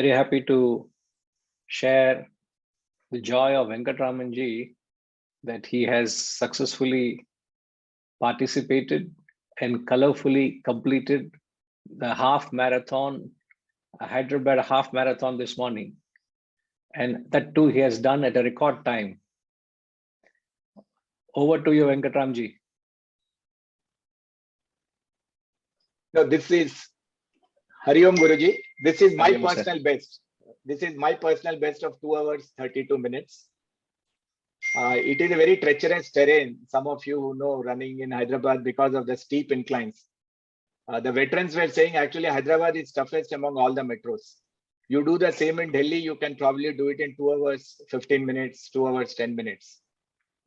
very happy to share the joy of Venkatramanji that he has successfully participated and colorfully completed the half marathon, Hyderabad half marathon this morning. And that too, he has done at a record time. Over to you, Venkatramanji. No, this is Hari Om Guruji. This is my Hari Om, personal best. This is my personal best of 2 hours, 32 minutes. It is a very treacherous terrain. Some of you who know running in Hyderabad because of the steep inclines. The veterans were saying actually Hyderabad is toughest among all the metros. You do the same in Delhi, you can probably do it in 2 hours, 15 minutes, 2 hours, 10 minutes.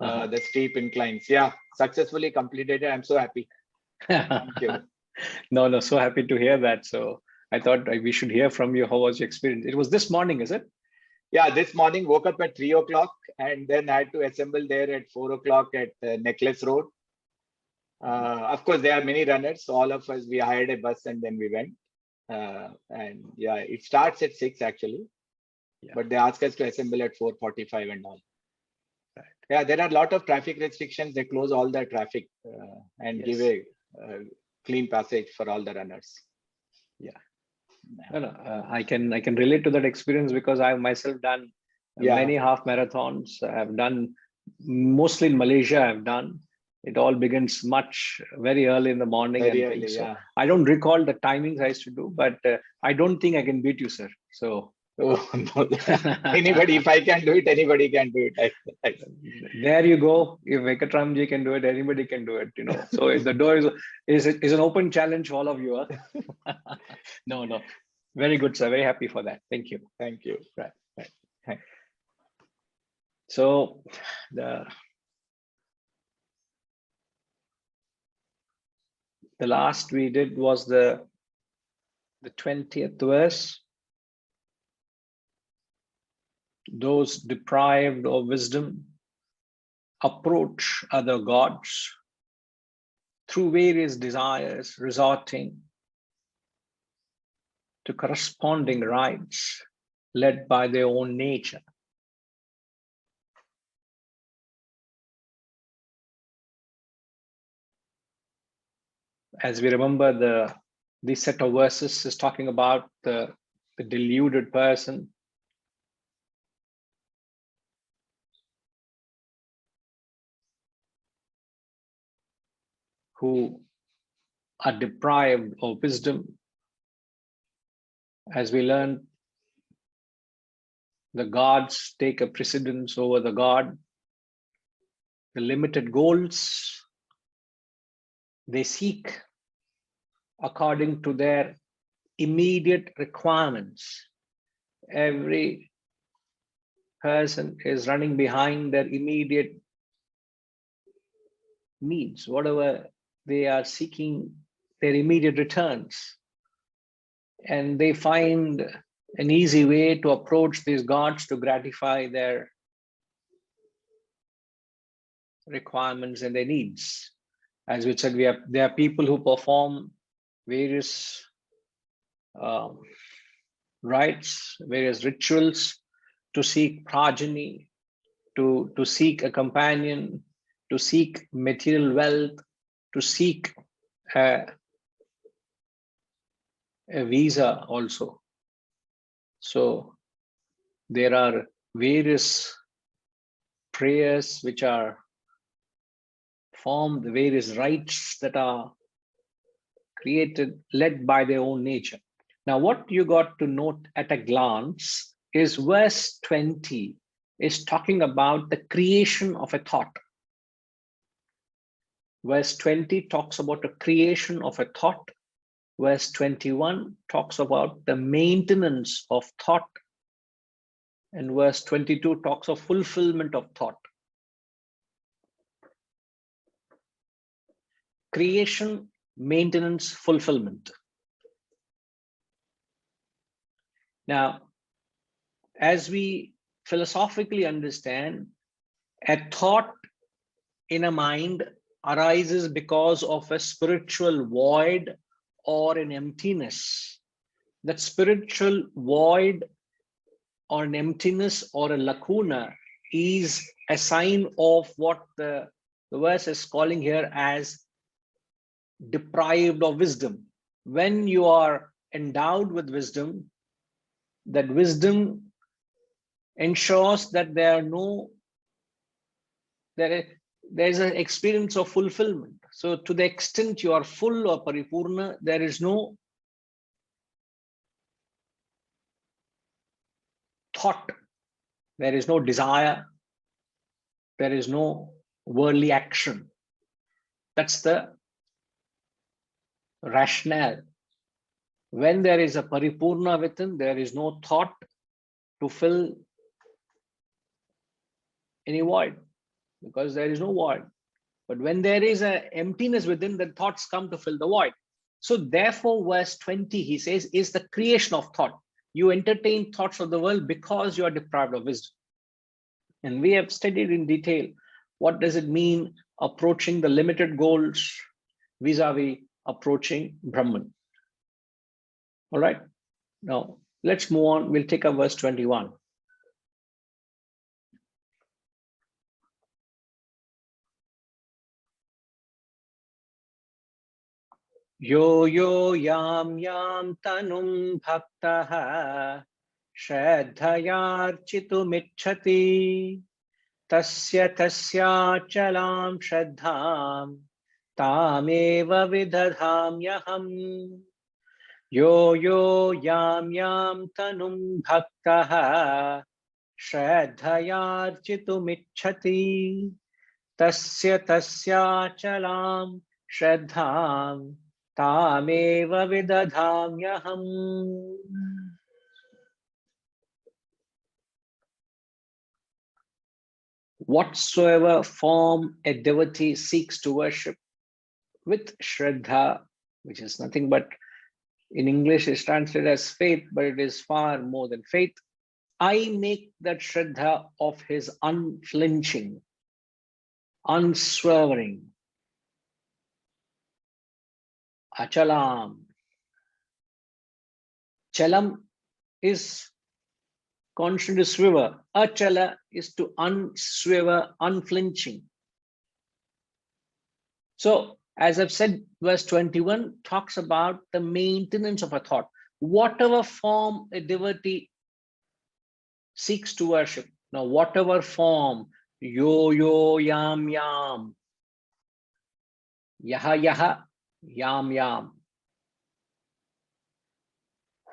The steep inclines. Yeah, successfully completed it. I'm so happy. Thank you. No, so happy to hear that. So I thought we should hear from you. How was your experience? It was this morning, is it? Yeah, this morning woke up at 3 o'clock and then had to assemble there at 4 o'clock at Necklace Road. Of course, there are many runners. So all of us, we hired a bus and then we went. And yeah, it starts at 6 actually. Yeah. But they asked us to assemble at 4:45 and all. Right. Yeah, there are a lot of traffic restrictions. They close all the traffic and give a clean passage for all the runners. Yeah. No, I can relate to that experience because I've myself done many half marathons. I've done mostly in Malaysia. I've done. It all begins very early in the morning. Very early, so I don't recall the timings I used to do, but I don't think I can beat you, sir. So anybody, if I can do it, anybody can do it. There you go. If Venkatramanji can do it, anybody can do it. So the door is an open challenge for all of you. Huh? No. Very good, sir. Very happy for that. Thank you. Thank you. Right. So the last we did was the 20th verse. Those deprived of wisdom approach other gods through various desires, resorting to corresponding rites led by their own nature. As we remember, this set of verses is talking about the deluded person who are deprived of wisdom. As we learned, the gods take a precedence over the god. The limited goals they seek according to their immediate requirements. Every person is running behind their immediate needs, whatever they are seeking, their immediate returns. And they find an easy way to approach these gods to gratify their requirements and their needs. As we said, there are people who perform various rites, various rituals to seek progeny, to seek a companion, to seek material wealth, to seek a visa also. So there are various prayers which are formed, various rites that are created, led by their own nature. Now, what you got to note at a glance is verse 20 is talking about the creation of a thought. Verse 20 talks about the creation of a thought. Verse 21 talks about the maintenance of thought. And verse 22 talks of fulfillment of thought. Creation, maintenance, fulfillment. Now, as we philosophically understand, a thought in a mind arises because of a spiritual void or an emptiness that spiritual void or an emptiness or a lacuna is a sign of what the verse is calling here as deprived of wisdom. When you are endowed with wisdom, that wisdom ensures that there is an experience of fulfillment. So to the extent you are full or paripurna, there is no thought, there is no desire, there is no worldly action. That's the rationale. When there is a paripurna within, there is no thought to fill any void, because there is no void. But when there is an emptiness within, the thoughts come to fill the void. So therefore, verse 20, he says, is the creation of thought. You entertain thoughts of the world because you are deprived of wisdom. And we have studied in detail, what does it mean approaching the limited goals vis-a-vis approaching Brahman. All right, now let's move on. We'll take up verse 21. Yo yo yam yam tanum bhaktaha shraddhayarchitumicchati tasya chalam shraddham tameva vidadhamyaham. Yo yo yam yam tanum bhaktaha shraddhayarchitumicchati tasya chalam shraddham tameva vidadhamyaham. Whatsoever form a devotee seeks to worship with Shraddha, which is nothing but, in English is translated as faith, but it is far more than faith. I make that Shraddha of his unflinching, unswerving, achalam. Chalam is constant to swivel. Achala is to unswerve, unflinching. So, as I've said, verse 21 talks about the maintenance of a thought. Whatever form a devotee seeks to worship. Now, whatever form, yo, yo, yam, yam, yaha, yaha, yam, yam,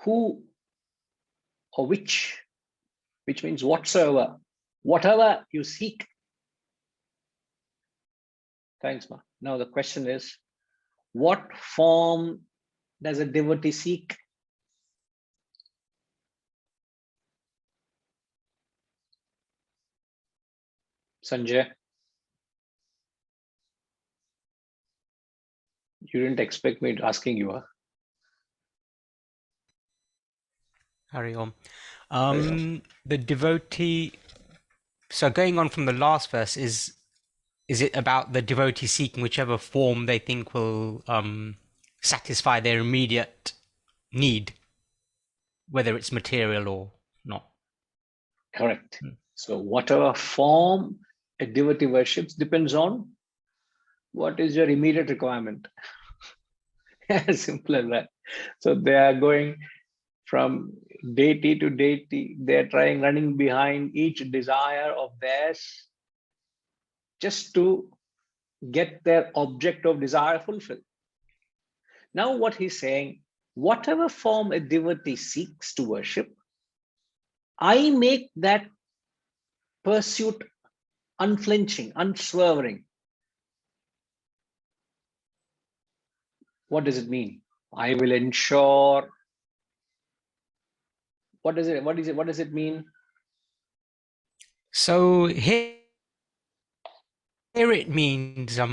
who or which means whatsoever, whatever you seek. Thanks, Ma. Now the question is, what form does a devotee seek? Sanjay, you didn't expect me asking you, huh? Carry on. The devotee, so going on from the last verse, is it about the devotee seeking whichever form they think will satisfy their immediate need, whether it's material or not? Correct. So whatever form a devotee worships depends on what is your immediate requirement. As simple as that. So they are going from deity to deity. They're running behind each desire of theirs just to get their object of desire fulfilled. Now what he's saying, whatever form a devotee seeks to worship, I make that pursuit unflinching, unswerving. What does it mean? I will ensure. What does it mean? So here it means, for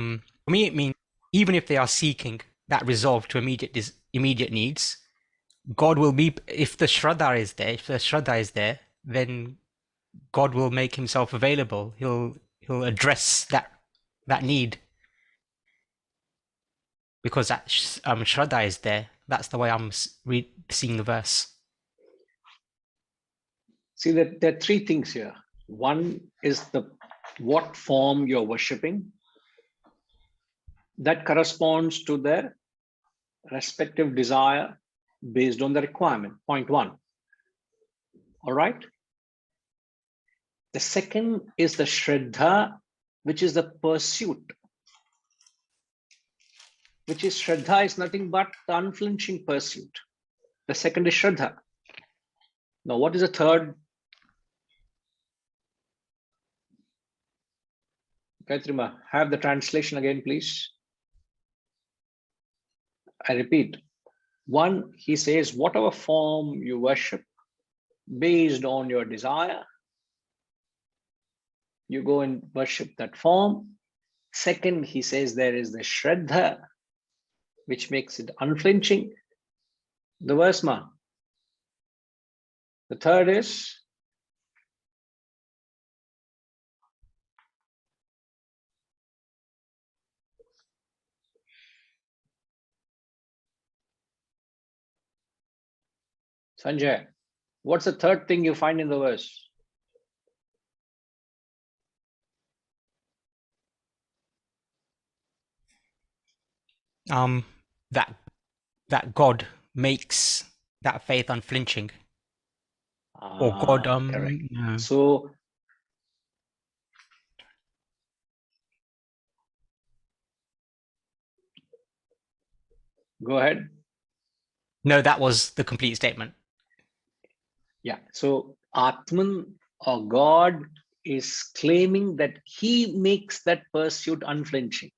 me it means, even if they are seeking that resolve to immediate needs, God will be, if the Shraddha is there, then God will make himself available. He'll address that need, because that Shraddha is there. That's the way I'm seeing the verse. See that there are three things here. One is what form you're worshipping. That corresponds to their respective desire based on the requirement. Point one. All right. The second is the Shraddha, which is the pursuit. Which is Shraddha is nothing but the unflinching pursuit. The second is Shraddha. Now, what is the third? Gayatri, have the translation again, please. I repeat. One, he says, whatever form you worship based on your desire, you go and worship that form. Second, he says there is the Shraddha, which makes it unflinching. The verse, ma. The third is Sanjay. What's the third thing you find in the verse? That God makes that faith unflinching. Or God, correct. no. So go ahead. No, that was the complete statement. Yeah. So Atman or God is claiming that he makes that pursuit unflinching.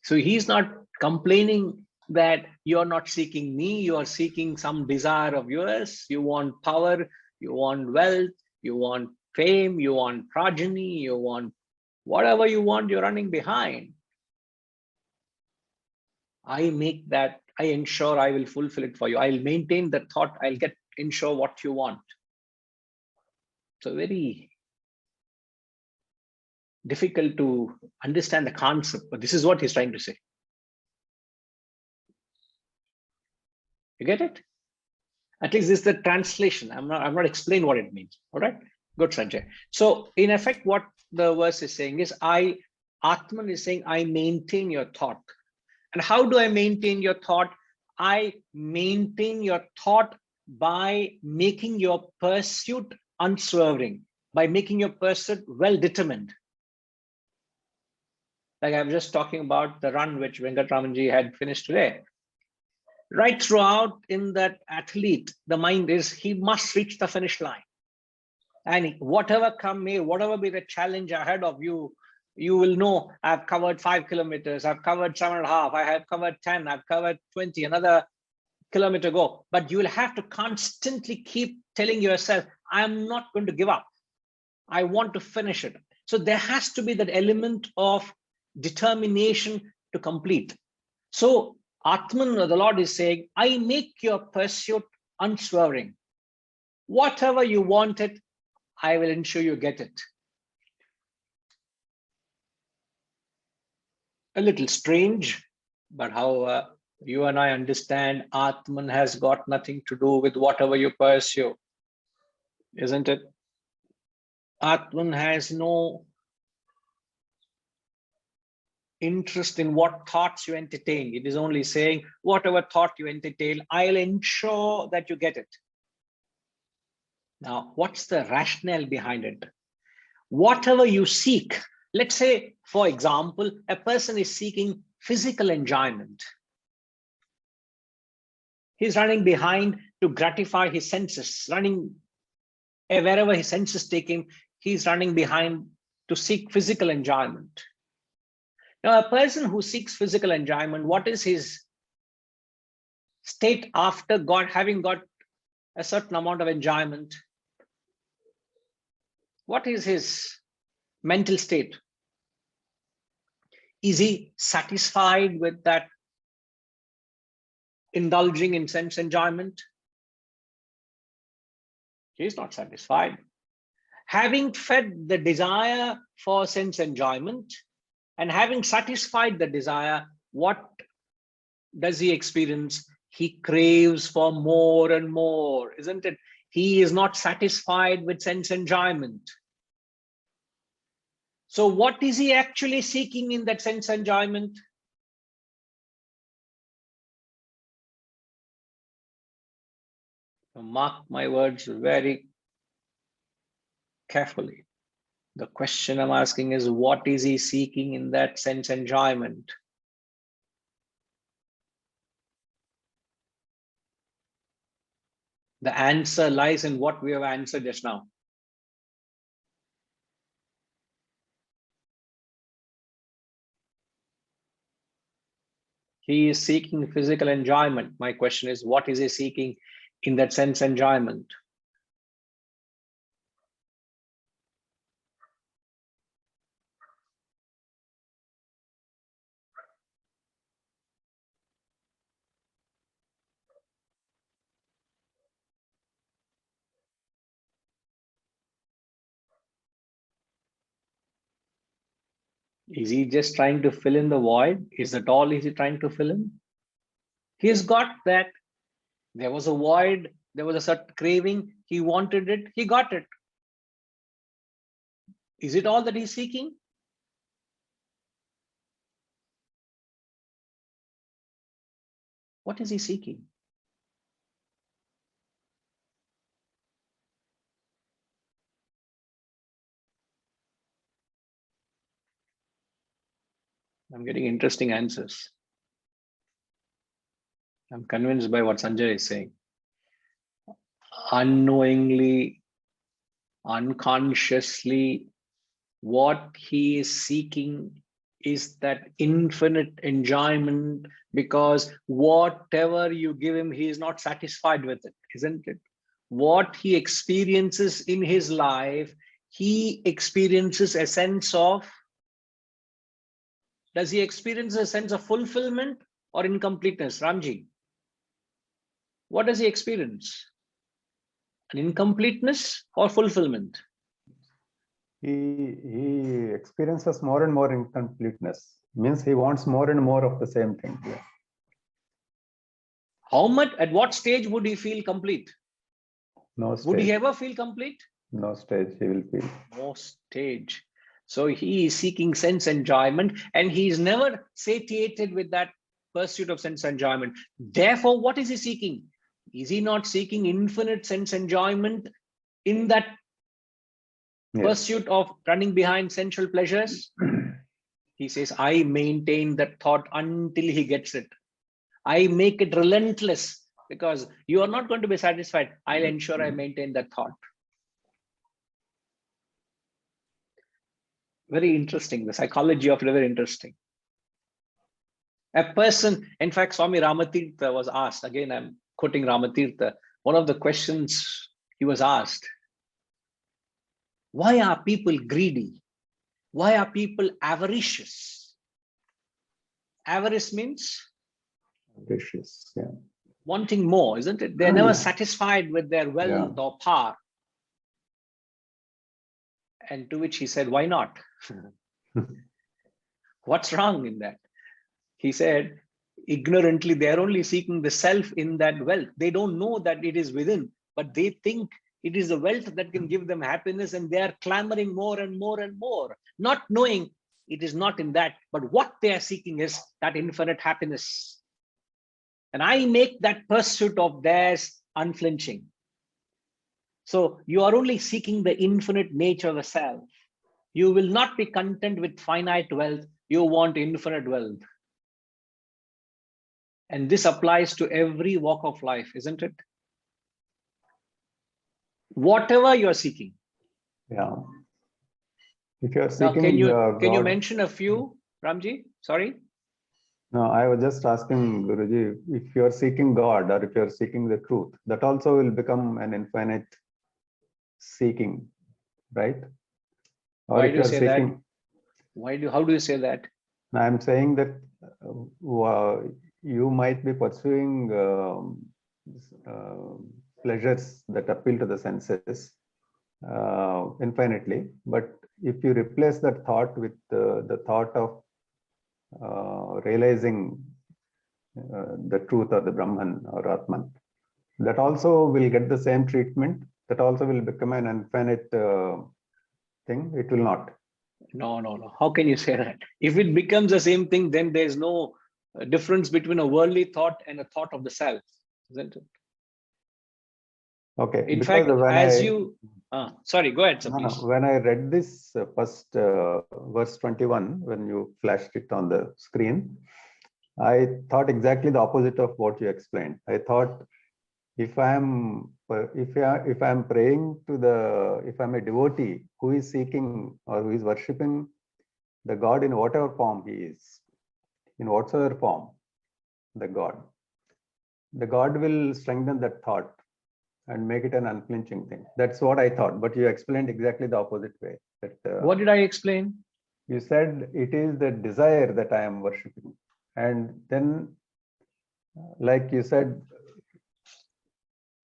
So he's not complaining that you're not seeking me, you are seeking some desire of yours. You want power, you want wealth, you want fame, you want progeny, you want whatever you want, you're running behind. I make that, I ensure I will fulfill it for you. I'll maintain the thought, I'll ensure what you want. So very difficult to understand the concept, but this is what he's trying to say. You get it? At least this is the translation. I'm not explaining what it means. All right, good, Sanjay. So in effect, what the verse is saying is, Atman is saying, I maintain your thought. And how do I maintain your thought? I maintain your thought by making your pursuit unswerving, by making your pursuit well determined. Like I was just talking about the run which Venkatramanji had finished today. Right throughout in that athlete, the mind is he must reach the finish line. And whatever come may, whatever be the challenge ahead of you, you will know I've covered 5 kilometers, I've covered 7.5, I have covered 10, I've covered 20, another kilometer go. But you will have to constantly keep telling yourself, I'm not going to give up. I want to finish it. So there has to be that element of determination to complete. So Atman, the Lord is saying, I make your pursuit unswerving. Whatever you want it, I will ensure you get it. A little strange, but how you and I understand Atman has got nothing to do with whatever you pursue, isn't it? Atman has no interest in what thoughts you entertain. It is only saying, whatever thought you entertain, I'll ensure that you get it. Now, what's the rationale behind it? Whatever you seek, let's say, for example, a person is seeking physical enjoyment. He's running behind to gratify his senses, running wherever his senses take him, he's running behind to seek physical enjoyment. Now, a person who seeks physical enjoyment, what is his state after having got a certain amount of enjoyment? What is his mental state? Is he satisfied with that indulging in sense enjoyment? He's not satisfied. Having fed the desire for sense enjoyment and having satisfied the desire, what does he experience? He craves for more and more, isn't it? He is not satisfied with sense enjoyment. So what is he actually seeking in that sense enjoyment? Mark my words very carefully. The question I'm asking is, what is he seeking in that sense enjoyment? The answer lies in what we have answered just now. He is seeking physical enjoyment. My question is, what is he seeking in that sense enjoyment? Is he just trying to fill in the void? Is that all is he trying to fill in? He's got that. There was a void, there was a certain craving, he wanted it, he got it. Is it all that he's seeking? What is he seeking? I'm getting interesting answers. I'm convinced by what Sanjay is saying. Unknowingly, unconsciously, what he is seeking is that infinite enjoyment, because whatever you give him, he is not satisfied with it, isn't it? What he experiences in his life, he experiences a sense of, does he experience a sense of fulfillment or incompleteness? Ramji, what does he experience? An incompleteness or fulfillment? He experiences more and more incompleteness. Means he wants more and more of the same thing. Yeah. How much, at what stage would he feel complete? No stage. Would he ever feel complete? No stage he will feel. No stage. So he is seeking sense enjoyment, and he is never satiated with that pursuit of sense enjoyment. Therefore, what is he seeking? Is he not seeking infinite sense enjoyment in that pursuit of running behind sensual pleasures? He says, I maintain that thought until he gets it. I make it relentless, because you are not going to be satisfied. I'll ensure I maintain that thought. Very interesting. The psychology of it, very interesting. A person, in fact, Swami Ramatirtha was asked, again, I'm quoting Ramatirtha, one of the questions he was asked, why are people greedy? Why are people avaricious? Avarice means? Avaricious, yeah. Wanting more, isn't it? They're never satisfied with their wealth or power. And to which he said, why not? What's wrong in that? He said, ignorantly, they're only seeking the self in that wealth. They don't know that it is within, but they think it is the wealth that can give them happiness, and they are clamoring more and more and more, not knowing it is not in that, but what they are seeking is that infinite happiness. And I make that pursuit of theirs unflinching. So you are only seeking the infinite nature of the self. You will not be content with finite wealth. You want infinite wealth. And this applies to every walk of life, isn't it? Whatever you're seeking. Yeah. If you're seeking, now, can you mention a few, Ramji? Sorry. No, I was just asking Guruji, if you're seeking God or if you're seeking the truth, that also will become an infinite seeking, right? Or Why if do you you're say seeking, that? How do you say that? I'm saying that you might be pursuing pleasures that appeal to the senses infinitely, but if you replace that thought with the thought of realizing the truth or the Brahman or Atman. That also will get the same treatment. That also will become an infinite thing. It will not. No. How can you say that? If it becomes the same thing, then there's no difference between a worldly thought and a thought of the self, isn't it? Okay. In fact, when as you, sorry, go ahead, sir, no, please. when I read this first verse 21, when you flashed it on the screen, I thought exactly the opposite of what you explained. I thought if I'm praying to if I'm a devotee who is seeking or who is worshipping the God in whatever form he is, in whatsoever form, the God will strengthen that thought and make it an unflinching thing. That's what I thought, but you explained exactly the opposite way. That What did I explain? you said it is the desire that I am worshipping, and then, like you said,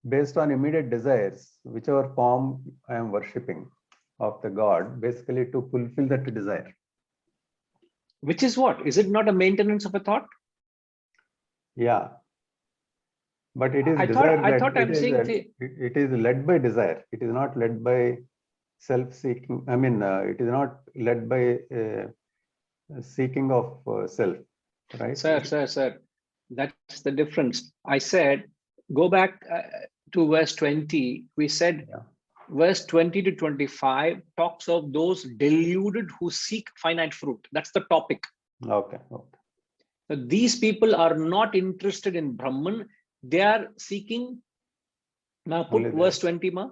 based on immediate desires, whichever form I am worshipping of the God, basically to fulfill that desire. Which is what? Is it not a maintenance of a thought? Yeah. But it is I thought I'm saying it is led by desire. It is not led by self-seeking. I mean, it is not led by seeking of self, right? Sir. That's the difference. I said, go back to verse 20. We said, verse 20 to 25 talks of those deluded who seek finite fruit. That's the topic. Okay. So these people are not interested in Brahman. They are seeking. Now put Only verse 20, ma.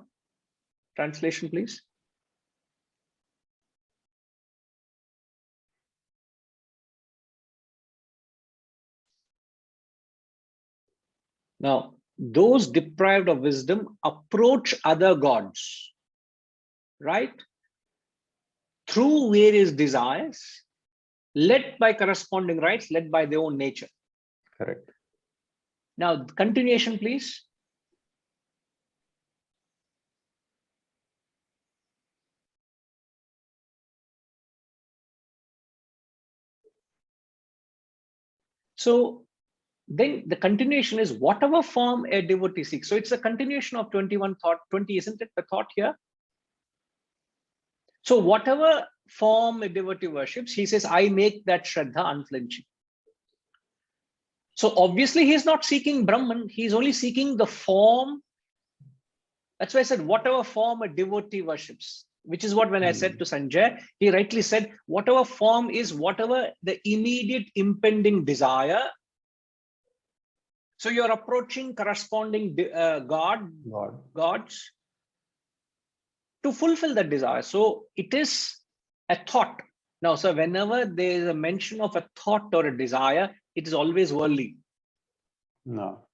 Translation, please. Now, those deprived of wisdom approach other gods, right? Through various desires, led by corresponding rights, led by their own nature. Correct. Now, continuation, please. So then the continuation is whatever form a devotee seeks. So it's a continuation of 21 thought, 20, isn't it? The thought here. So whatever form a devotee worships, he says, I make that Shraddha unflinching. So obviously he's not seeking Brahman, he's only seeking the form. That's why I said, whatever form a devotee worships, which is what when I said to Sanjay, he rightly said, whatever form is whatever the immediate impending desire. So you're approaching corresponding gods to fulfill that desire. So it is a thought. Now, so whenever there is a mention of a thought or a desire, it is always worldly. No.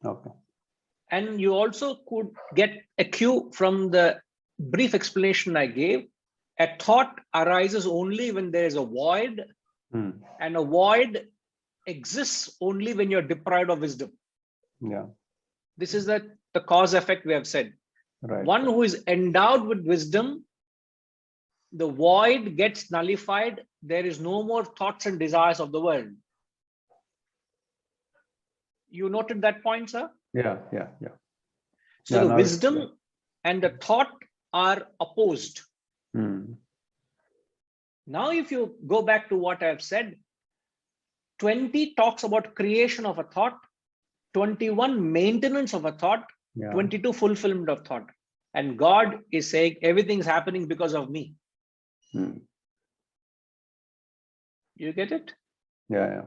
Okay. And you also could get a cue from the brief explanation I gave. A thought arises only when there is a void, and a void exists only when you're deprived of wisdom. Yeah. This is the cause effect we have said. Right. One who is endowed with wisdom, the void gets nullified. There is no more thoughts and desires of the world. You noted that point, sir? Yeah. So the wisdom and the thought are opposed. Now, if you go back to what I have said, 20 talks about creation of a thought, 21 maintenance of a thought, 22 fulfillment of thought. And God is saying everything's happening because of me. You get it? Yeah.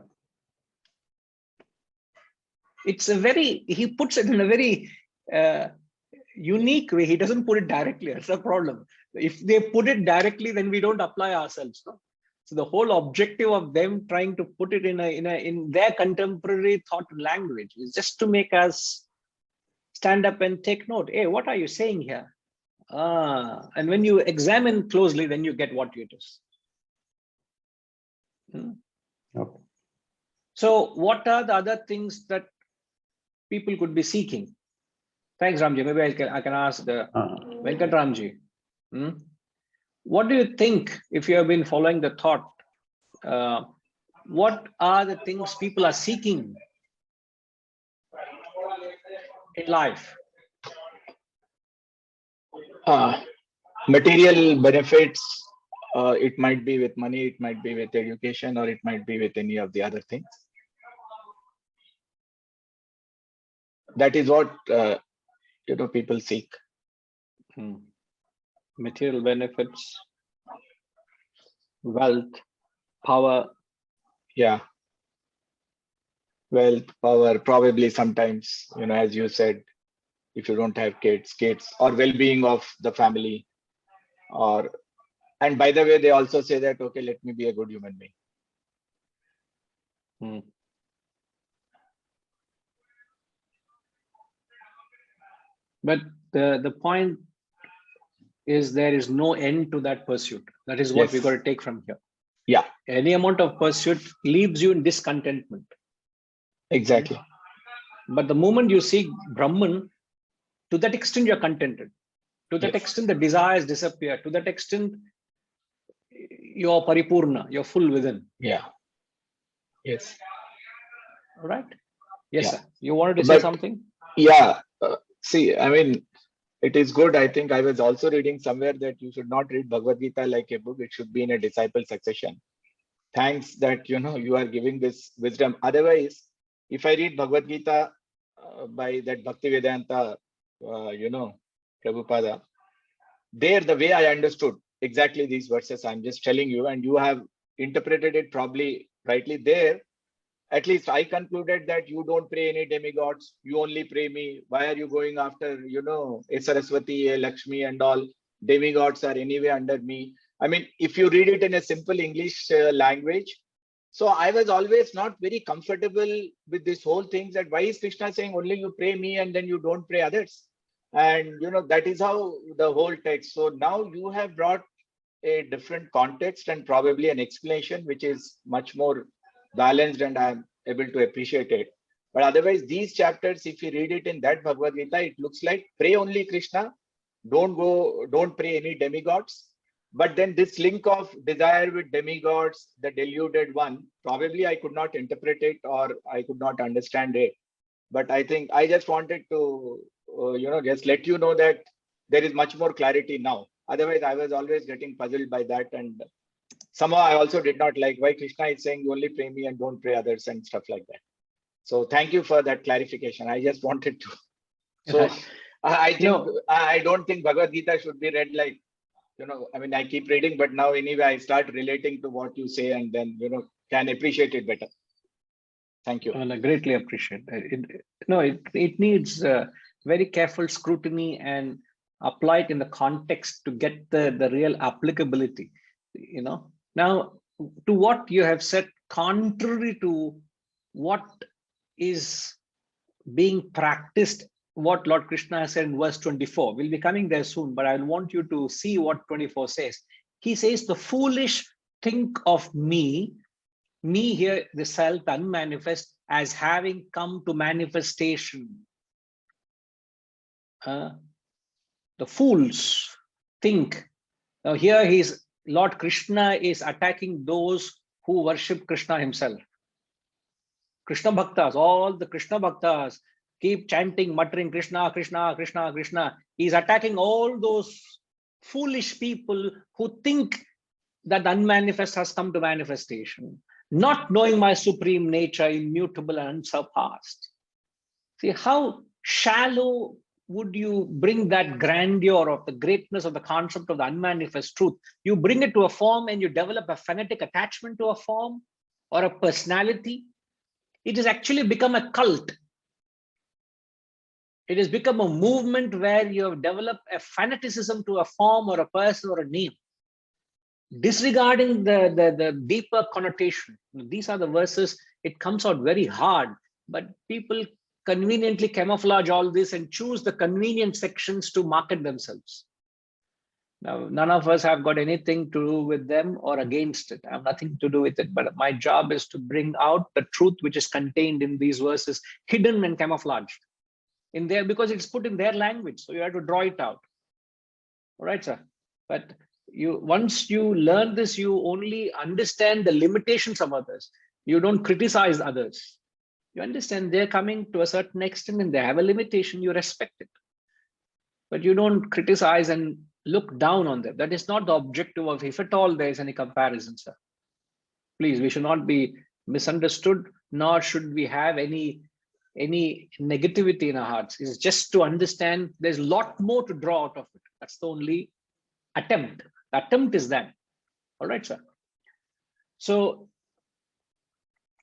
It's he puts it in a very unique way. He doesn't put it directly. That's the problem. If they put it directly, then we don't apply ourselves. No? So the whole objective of them trying to put it in their contemporary thought language is just to make us stand up and take note. Hey, what are you saying here? And when you examine closely, then you get what it is. Okay. So what are the other things that people could be seeking? Thanks, Ramji. Maybe I can ask the Venkat Ramji. What do you think, if you have been following the thought, what are the things people are seeking in life? Material benefits, it might be with money, it might be with education, or it might be with any of the other things. That is what people seek. Material benefits, wealth, power. Yeah. Wealth, power, probably sometimes, as you said, if you don't have kids, or well-being of the family, and by the way, they also say that, okay, let me be a good human being. But the point is, there is no end to that pursuit. That is what Yes. we got to take from here. Yeah. Any amount of pursuit leaves you in discontentment. Exactly. But the moment you seek Brahman, to that extent you're contented. To that Yes. extent the desires disappear. To that extent you're paripurna, you're full within. Yeah. Yes. All right. Yes, Yeah. sir. You wanted to say But- something? Yeah. See, I mean, it is good. I think I was also reading somewhere that you should not read Bhagavad Gita like a book. It should be in a disciple succession. Thanks that, you are giving this wisdom. Otherwise, if I read Bhagavad Gita by that Bhaktivedanta, Prabhupada, there, the way I understood exactly these verses, I'm just telling you, and you have interpreted it probably rightly there. At least I concluded that you don't pray any demigods, you only pray me. Why are you going after, a Saraswati, a Lakshmi and all? Demigods are anyway under me. I mean, if you read it in a simple English language. So I was always not very comfortable with this whole thing, that why is Krishna saying only you pray me and then you don't pray others? And, that is how the whole text. So now you have brought a different context and probably an explanation, which is much more balanced, and I'm able to appreciate it. But otherwise, these chapters, if you read it in that Bhagavad Gita, it looks like pray only Krishna, don't pray any demigods. But then this link of desire with demigods, the deluded one, probably I could not interpret it, or I could not understand it. But I think I just wanted to, just let you know that there is much more clarity now. Otherwise, I was always getting puzzled by that. And somehow I also did not like why Krishna is saying you only pray me and don't pray others and stuff like that. So thank you for that clarification. I just wanted to. So I think, I don't think Bhagavad Gita should be read like, I mean, I keep reading, but now anyway, I start relating to what you say and then, can appreciate it better. Thank you. Well, I greatly appreciate it. It needs very careful scrutiny and apply it in the context to get the real applicability. Now, to what you have said, contrary to what is being practiced, what Lord Krishna has said in verse 24, we'll be coming there soon, but I want you to see what 24 says. He says, the foolish think of me here, the self unmanifest, as having come to manifestation. The fools think. Now here Lord Krishna is attacking those who worship Krishna himself. Krishna Bhaktas, all the Krishna Bhaktas keep chanting, muttering Krishna, Krishna, Krishna, Krishna. He's attacking all those foolish people who think that the unmanifest has come to manifestation, not knowing my supreme nature, immutable and unsurpassed. See, how shallow would you bring that grandeur of the greatness of the concept of the unmanifest truth? You bring it to a form and you develop a phonetic attachment to a form or a personality. It has actually become a cult. It has become a movement where you have developed a fanaticism to a form or a person or a name, disregarding the deeper connotation. These are the verses. It comes out very hard, but people conveniently camouflage all this and choose the convenient sections to market themselves. Now, none of us have got anything to do with them or against it. I have nothing to do with it, but my job is to bring out the truth which is contained in these verses, hidden and camouflaged in there, because it's put in their language. So you have to draw it out. All right, sir. But once you learn this, you only understand the limitations of others. You don't criticize others. You understand they're coming to a certain extent and they have a limitation, you respect it. But you don't criticize and look down on them. That is not the objective of, if at all there is any comparison, sir. Please, we should not be misunderstood, nor should we have any negativity in our hearts. It's just to understand there's a lot more to draw out of it. That's the only attempt. The attempt is that. All right, sir. So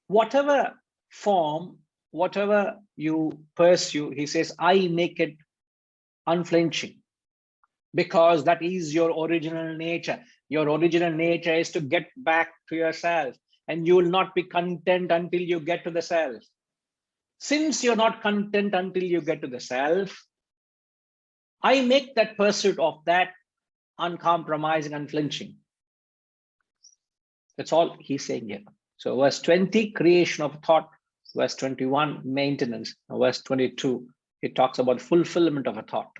whatever form, whatever you pursue, he says, I make it unflinching, because that is your original nature. Your original nature is to get back to yourself, and you will not be content until you get to the self. Since you're not content until you get to the self, I make that pursuit of that uncompromising, unflinching. That's all he's saying here. So verse 20, creation of thought. Verse 21, maintenance. Now verse 22, it talks about fulfillment of a thought.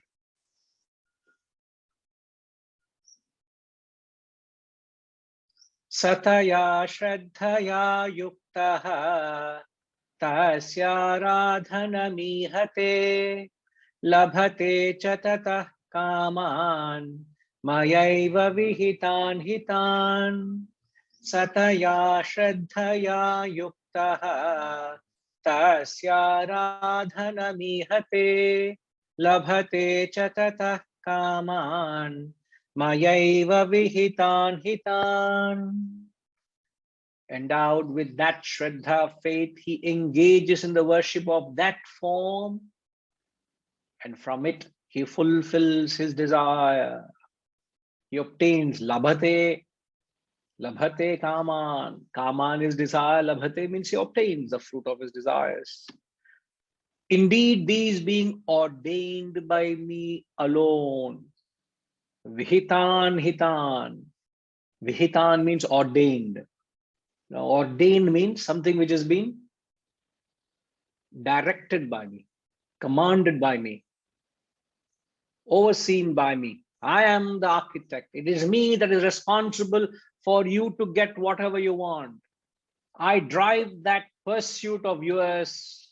Sataya shraddhaya yuktaha tasya radhanamihate labhate cha tatah kaman mayaiva vihitan hitan. Sataya shraddhaya yuktaha tasya radhanamihate labhate cha tatah kaman mayaiva vihitan hitan. Endowed with that shraddha, faith, he engages in the worship of that form, and from it he fulfills his desire. He obtains labhate. Labhate kaman. Kaman is desire. Labhate means he obtains the fruit of his desires. Indeed, these being ordained by me alone. Vihitan hitan. Vihitan means ordained. Now, ordained means something which has been directed by me, commanded by me, overseen by me. I am the architect. It is me that is responsible for you to get whatever you want. I drive that pursuit of yours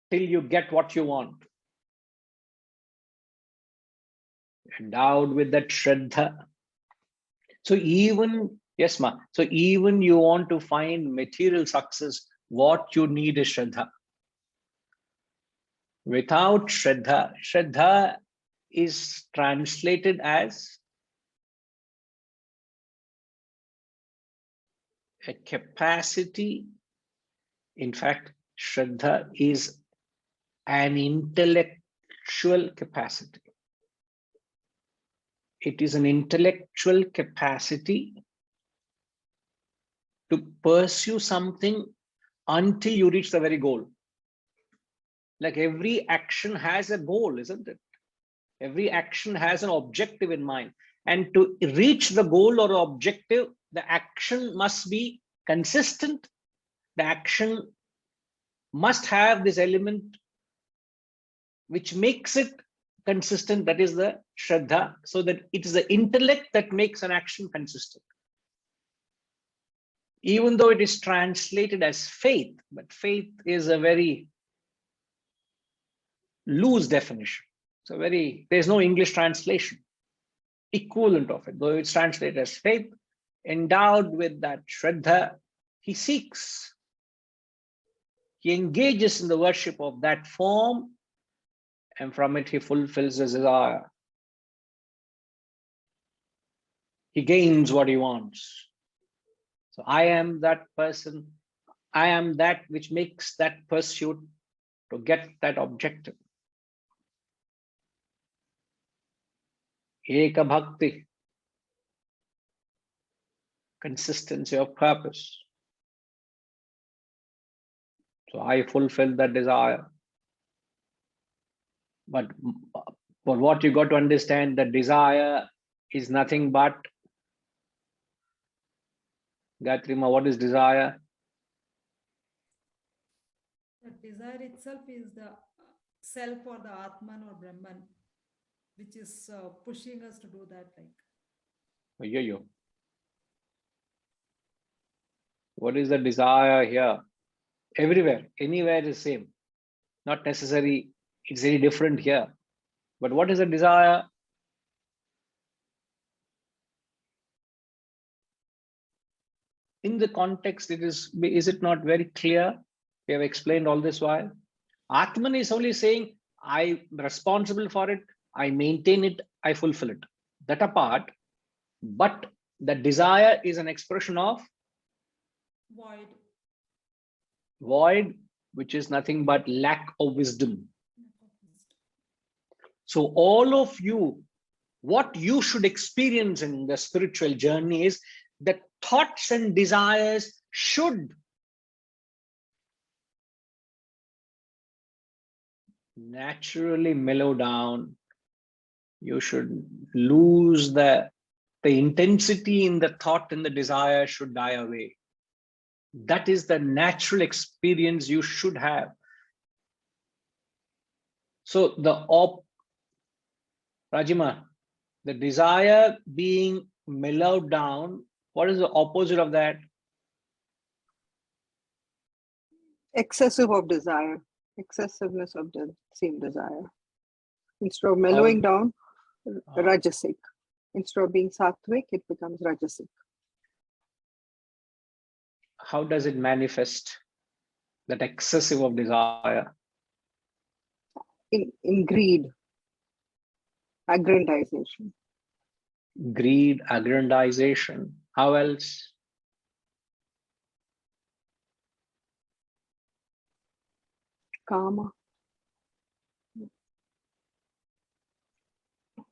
till you get what you want. Endowed with that shraddha. So even, yes, ma. So even you want to find material success, what you need is shraddha. Without shraddha, shraddha is translated as a capacity. In fact, shraddha is an intellectual capacity. It is an intellectual capacity to pursue something until you reach the very goal. Like every action has a goal, isn't it? Every action has an objective in mind. And to reach the goal or objective, the action must be consistent. The action must have this element which makes it consistent, that is the shraddha, so that it is the intellect that makes an action consistent. Even though it is translated as faith, but faith is a very loose definition. So there's no English translation equivalent of it, though it's translated as faith. Endowed with that shraddha, he seeks, he engages in the worship of that form, and from it he fulfills his desire. He gains what he wants. So I am that person, I am that which makes that pursuit to get that objective. Eka bhakti, consistency of purpose. So I fulfill that desire. But what you got to understand, the desire is nothing but, Gayatrima, what is desire? The desire itself is the self or the Atman or Brahman, which is pushing us to do that. Like, What is the desire here? Everywhere, anywhere is same. Not necessary, it's very different here. But what is a desire? In the context, is it not very clear? We have explained all this while. Atman is only saying, I'm responsible for it, I maintain it, I fulfill it. That apart, but the desire is an expression of Void. void, which is nothing but lack of wisdom. So all of you, what you should experience in the spiritual journey is that thoughts and desires should naturally mellow down. You should lose the intensity in the thought and the desire should die away. That is the natural experience you should have. So Rajima, the desire being mellowed down, what is the opposite of that? Excessive of desire, excessiveness of the same desire. Instead of mellowing down, rajasic. Instead of being sattvic, it becomes rajasic. How does it manifest, that excessive of desire? In greed, aggrandization. Greed, aggrandization. How else? Kama.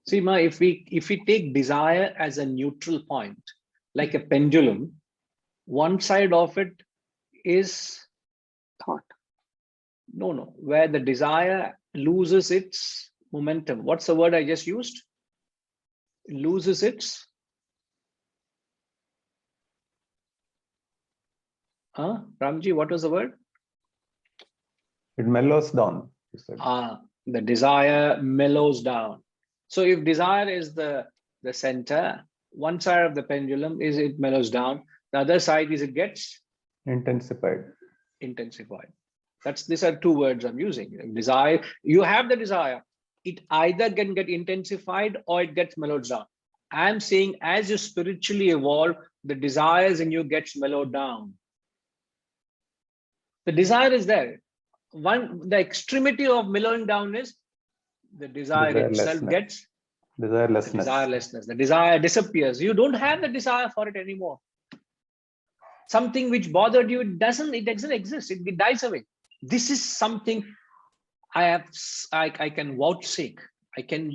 See, Ma, if we take desire as a neutral point, like a pendulum, one side of it is Thought. no, where the desire loses its momentum. What's the word I just used? It loses its Ramji, what was the word? It mellows down. You said. The desire mellows down. So if desire is the center, one side of the pendulum is it mellows down. The other side is it gets Intensified. These are two words I'm using. Desire, you have the desire. It either can get intensified or it gets mellowed down. I'm saying as you spiritually evolve, the desires in you gets mellowed down. The desire is there. The extremity of mellowing down is the desire itself gets desirelessness. The desire disappears. You don't have the desire for it anymore. Something which bothered you, it doesn't exist. It dies away. This is something I can vouchsafe. I can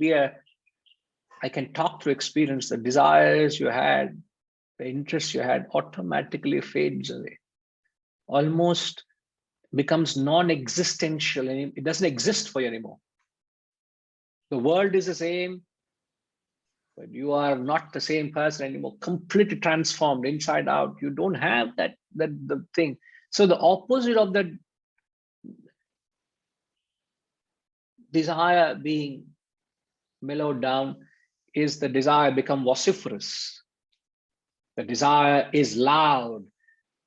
talk to experience. The desires you had, the interest you had automatically fades away. Almost becomes non-existential, and it doesn't exist for you anymore. The world is the same, but you are not the same person anymore, completely transformed inside out. You don't have the thing. So the opposite of that desire being mellowed down is the desire become vociferous. The desire is loud.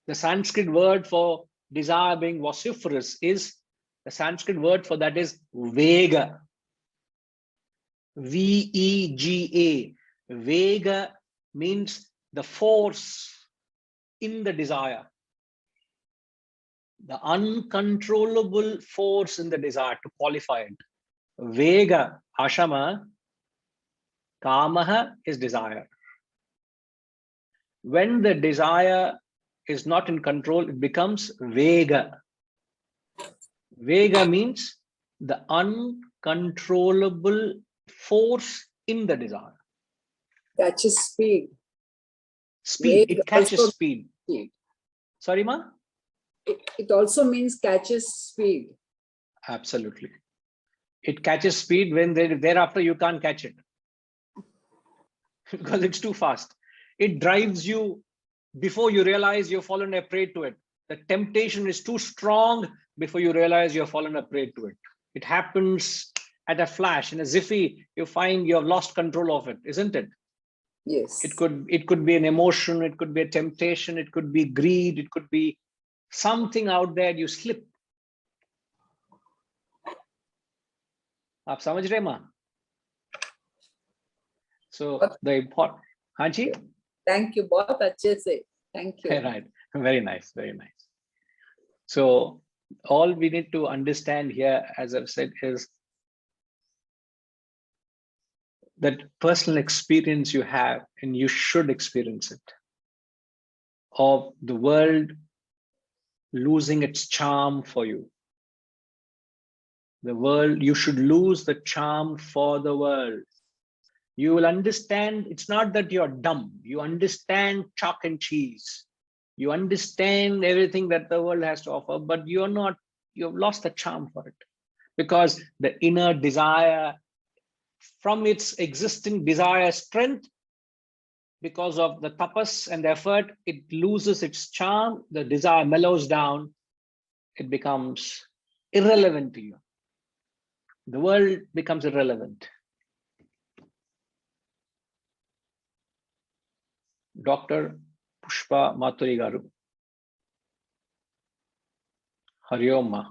The Sanskrit word for desire being vociferous is, the Sanskrit word for that is vega. V-E-G-A. Vega means the force in the desire. The uncontrollable force in the desire, to qualify it. Vega, ashama, kamaha is desire. When the desire is not in control, it becomes vega. Vega means the uncontrollable force in the desire. Catches speed. Speed, Vega it catches also speed. speed. Sorry, Ma? It also means catches speed. Absolutely. It catches speed when thereafter you can't catch it. Because it's too fast. It drives you before you realize you've fallen a prey to it. The temptation is too strong before you realize you've fallen a prey to it. It happens at a flash, in a ziffy, you find you've lost control of it, isn't it? Yes. It could be an emotion, it could be a temptation, it could be greed, it could be something out there, you slip. आप समझ रहे माँ? So the important, हाँ जी? Thank you. बहुत अच्छे से. Thank you. Right, very nice, very nice. So all we need to understand here, as I've said, is that personal experience you have, and you should experience it, of the world losing its charm for you. The world, you should lose the charm for the world. You will understand, it's not that you're dumb. You understand chalk and cheese. You understand everything that the world has to offer, but you're not, you've lost the charm for it. Because the inner desire, from its existing desire strength, because of the tapas and the effort, it loses its charm, the desire mellows down, it becomes irrelevant to you. The world becomes irrelevant. Dr. Pushpa Mathuri Garu. Hari Om Ma.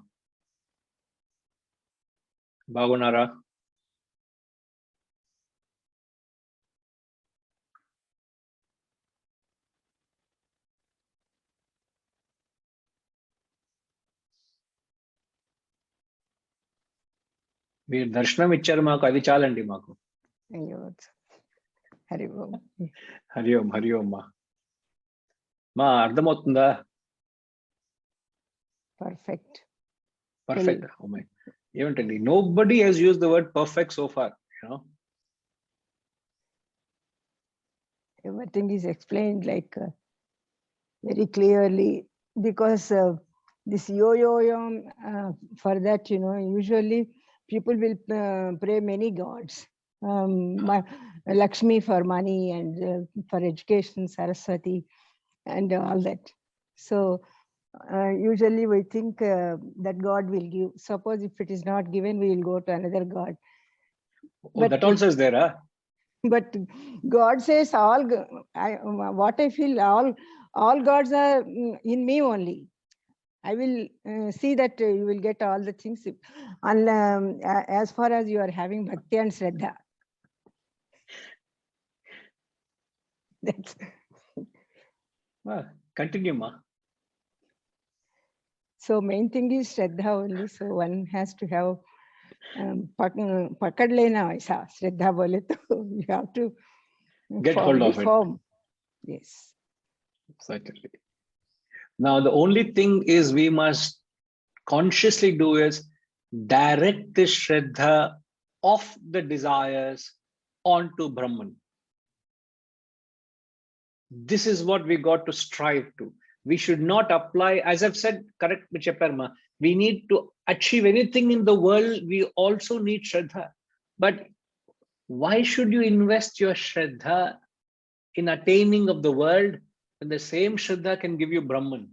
Bagunara. మీరు దర్శనం ఇచ్చారు మాకు, అది చాలండి మాకు. హరి ఓం. హరి ఓం, హరి ఓం మా. మా అర్థమవుతుందా? Perfect. Perfect. Oh my. ఏమంటండి, nobody has used the word perfect so far, you know. Everything is explained like very clearly, because this yo-yo-yom, for that, you know, usually people will pray many gods. Lakshmi for money, and for education, Saraswati, and all that. So usually we think that God will give. Suppose if it is not given, we will go to another God. Oh, But that also is there, huh? But God says what I feel, all gods are in me only. I will see that you will get all the things, and as far as you are having bhakti and shraddha. That's Continue, ma. so main thing is shraddha only. So one has to have pakad lena aisa shraddha bole to you have to Get hold of it. Form. Yes. Certainly. Now, the only thing is we must consciously do is direct the Shraddha of the desires onto Brahman. This is what we got to strive to. We should not apply, as I've said, correct, Michaparma, we need to achieve anything in the world, we also need Shraddha. But why should you invest your Shraddha in attaining of the world when the same Shraddha can give you Brahman?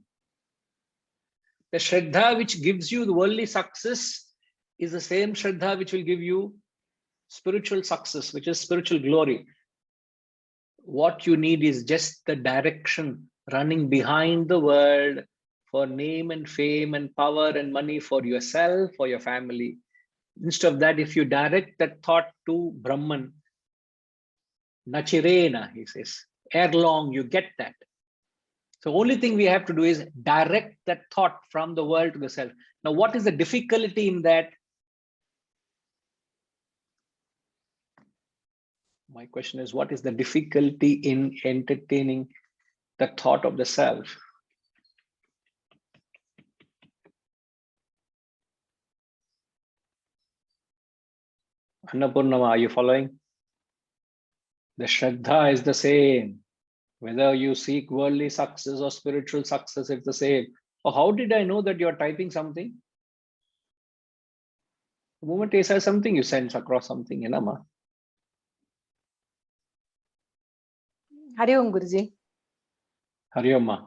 The Shraddha which gives you the worldly success is the same Shraddha which will give you spiritual success, which is spiritual glory. What you need is just the direction, running behind the world for name and fame and power and money for yourself, for your family. Instead of that, if you direct that thought to Brahman, Nachirena, he says, ere long you get that. So only thing we have to do is direct that thought from the world to the self. Now, what is the difficulty in that? My question is, what is the difficulty in entertaining the thought of the self? Annapurnama, are you following? The Shraddha is the same. Whether you seek worldly success or spiritual success, it's the same. Oh, how did I know that you're typing something? The moment he says something, you send across something, you know, ma. Hari Om, Guruji. Hari Om, ma.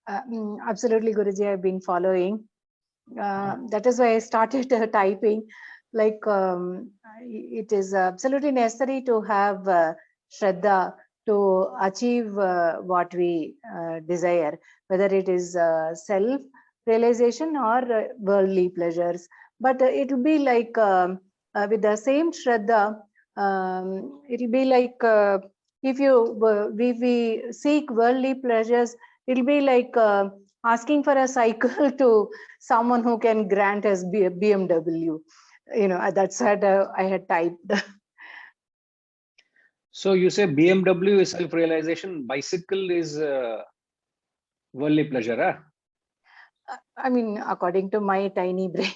Absolutely, Guruji, I've been following. That is why I started typing. Like, it is absolutely necessary to have Shraddha to to achieve what we desire, whether it is self-realization or worldly pleasures. But it will be like with the same Shraddha, it will be like if we seek worldly pleasures, it will be like asking for a cycle to someone who can grant us BMW. You know, that's what I had typed. So you say BMW is self-realization, bicycle is worldly pleasure, huh? I mean, according to my tiny brain.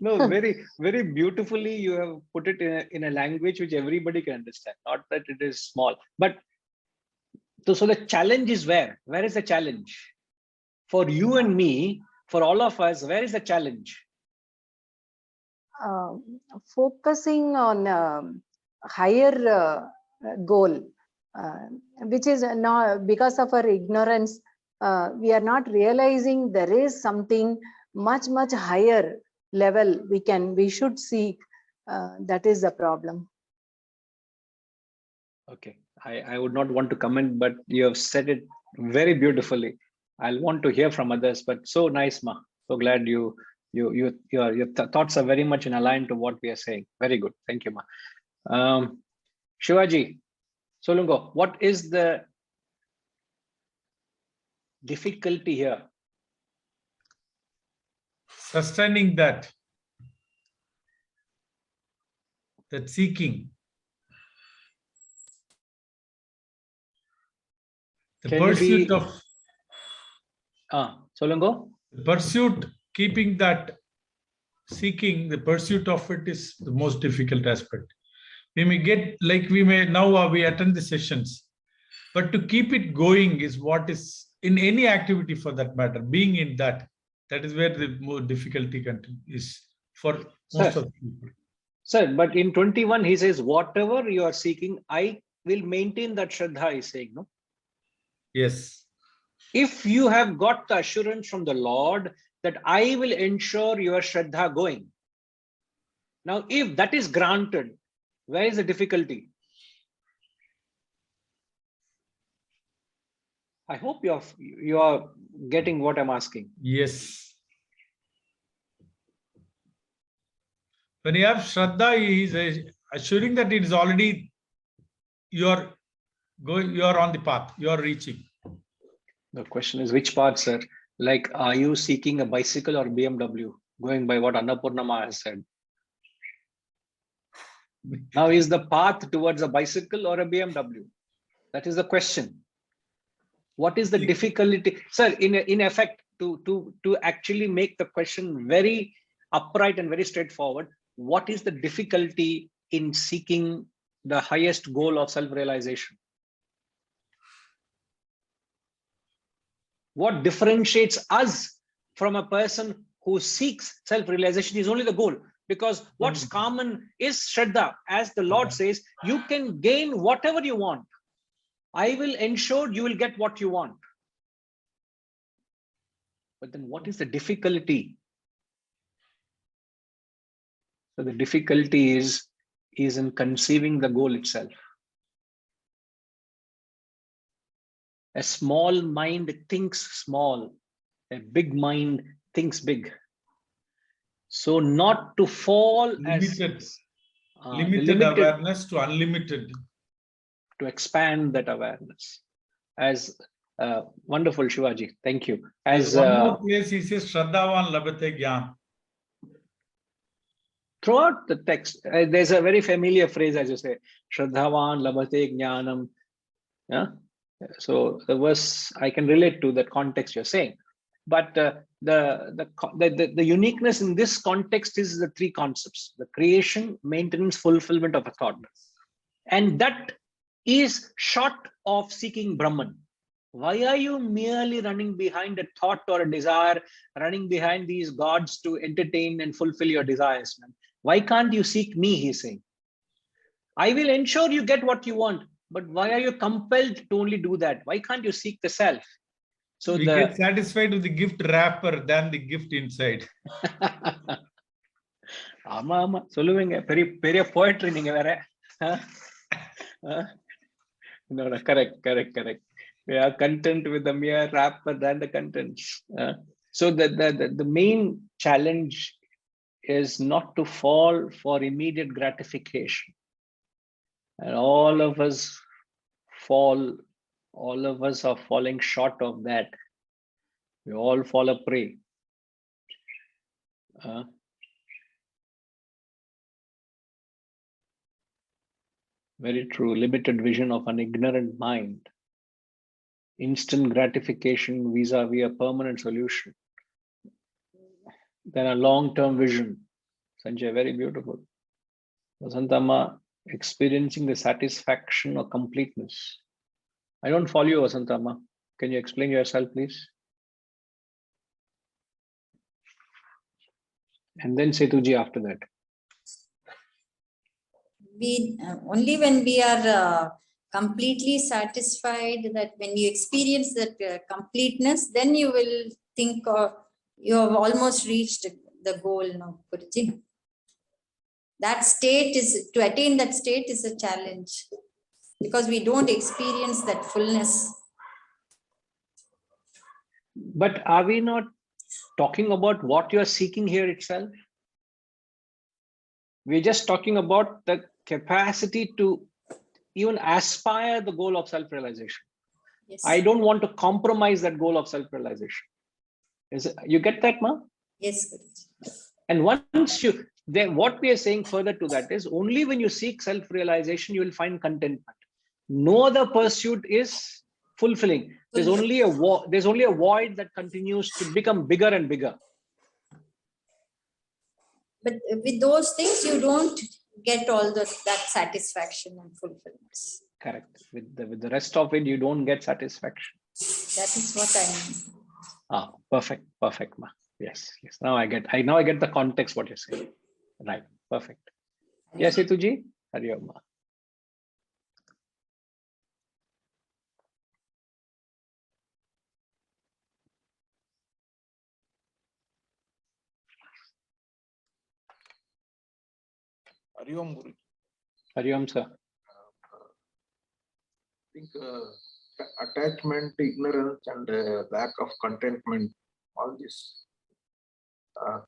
No, very beautifully you have put it in a language which everybody can understand. Not that it is small, but so the challenge is where? Where is the challenge? For you and me, for all of us, where is the challenge? Focusing on higher goal, which is not because of our ignorance. We are not realizing there is something much higher level we should seek. That is the problem. Okay, I would not want to comment, but you have said it very beautifully. I'll want to hear from others, but so nice, Ma. So glad your thoughts are very much in line to what we are saying. Very good. Thank you, Ma. Shivaji, Solungo, what is the difficulty here? Sustaining that seeking. The pursuit of Solungo? The pursuit, keeping that seeking, the pursuit of it is the most difficult aspect. We may now we attend the sessions, but to keep it going is what is in any activity for that matter, being in that is where the more difficulty is for most of the people. Sir, but in 21, he says, whatever you are seeking, I will maintain that Shraddha, he's saying, no? Yes. If you have got the assurance from the Lord that I will ensure your Shraddha going. Now, if that is granted, where is the difficulty? I hope you are getting what I'm asking. Yes. When you have Shraddha, he is assuring that it is already you are on the path, you are reaching. The question is which path, sir? Like, are you seeking a bicycle or BMW? Going by what Annapurnama has said. Now, is the path towards a bicycle or a BMW? That is the question. What is the difficulty? Sir, in effect, to actually make the question very upright and very straightforward, what is the difficulty in seeking the highest goal of self-realization? What differentiates us from a person who seeks self-realization is only the goal. Because what's common is Shraddha. As the Lord says, you can gain whatever you want. I will ensure you will get what you want. But then what is the difficulty? So the difficulty is in conceiving the goal itself. A small mind thinks small. A big mind thinks big. So not to fall limited limited awareness to unlimited. To expand that awareness. As wonderful, Shivaji. Thank you. As one more place he says, Shraddhavan labhate jnana. Throughout the text, there's a very familiar phrase, as you say, Shraddhavan labhate jnanam. Yeah. So the verse I can relate to that context you're saying, but the uniqueness in this context is the three concepts: the creation, maintenance, fulfillment of a thought, and that is short of seeking Brahman. Why are you merely running behind a thought or a desire, running behind these gods to entertain and fulfill your desires, man? Why can't you seek me? He's saying, I will ensure you get what you want. But why are you compelled to only do that? Why can't you seek the self? So we get satisfied with the gift wrapper than the gift inside. Ama, சொல்லுவீங்க பெரிய poetry நீங்க வேற. No, correct. We are content with the mere wrapper than the contents. So the main challenge is not to fall for immediate gratification. And all of us are falling short of that. We all fall a prey. Very true. Limited vision of an ignorant mind. Instant gratification vis-a-vis a permanent solution. Then a long-term vision. Sanjay, very beautiful. Vasantama, experiencing the satisfaction or completeness. I don't follow you, Vasantama. Can you explain yourself, please? And then Setuji after that. We only when we are completely satisfied, that when you experience that completeness, then you will think you have almost reached the goal now, Guruji. That state is, to attain that state is a challenge, because we don't experience that fullness. But are we not talking about what you're seeking here itself? We're just talking about the capacity to even aspire the goal of self-realization. Yes. I don't want to compromise that goal of self-realization. You get that, Ma? Yes, Guruji. And once you, then what we are saying further to that is, only when you seek self-realization, you will find contentment. No other pursuit is fulfilling. There's only a void that continues to become bigger and bigger. But with those things, you don't get all that satisfaction and fulfillment. Correct. With the rest of it, you don't get satisfaction. That is what I mean. Ah, perfect, Ma. Yes. Now I get the context what you're saying. Right. Perfect. Yes, Setuji. Hari Om, Ma. Hari Om, Guruji. Hari Om, sir. I think attachment, ignorance, and lack of contentment, all this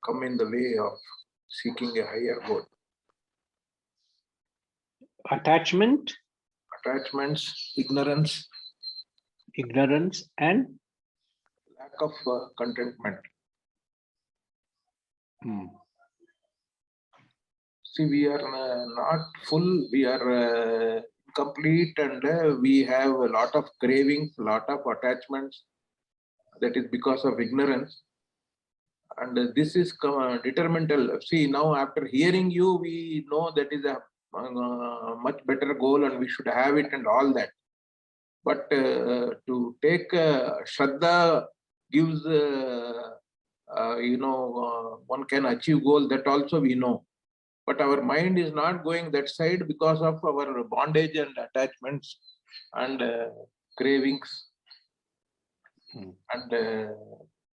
come in the way of seeking a higher goal. Attachments, ignorance, and lack of contentment. See, we are not full, we are complete, and we have a lot of cravings, a lot of attachments. That is because of ignorance. And this is detrimental. See, now after hearing you, we know that is a much better goal and we should have it and all that. But to take Shraddha gives, one can achieve goal, that also we know. But our mind is not going that side because of our bondage and attachments and cravings and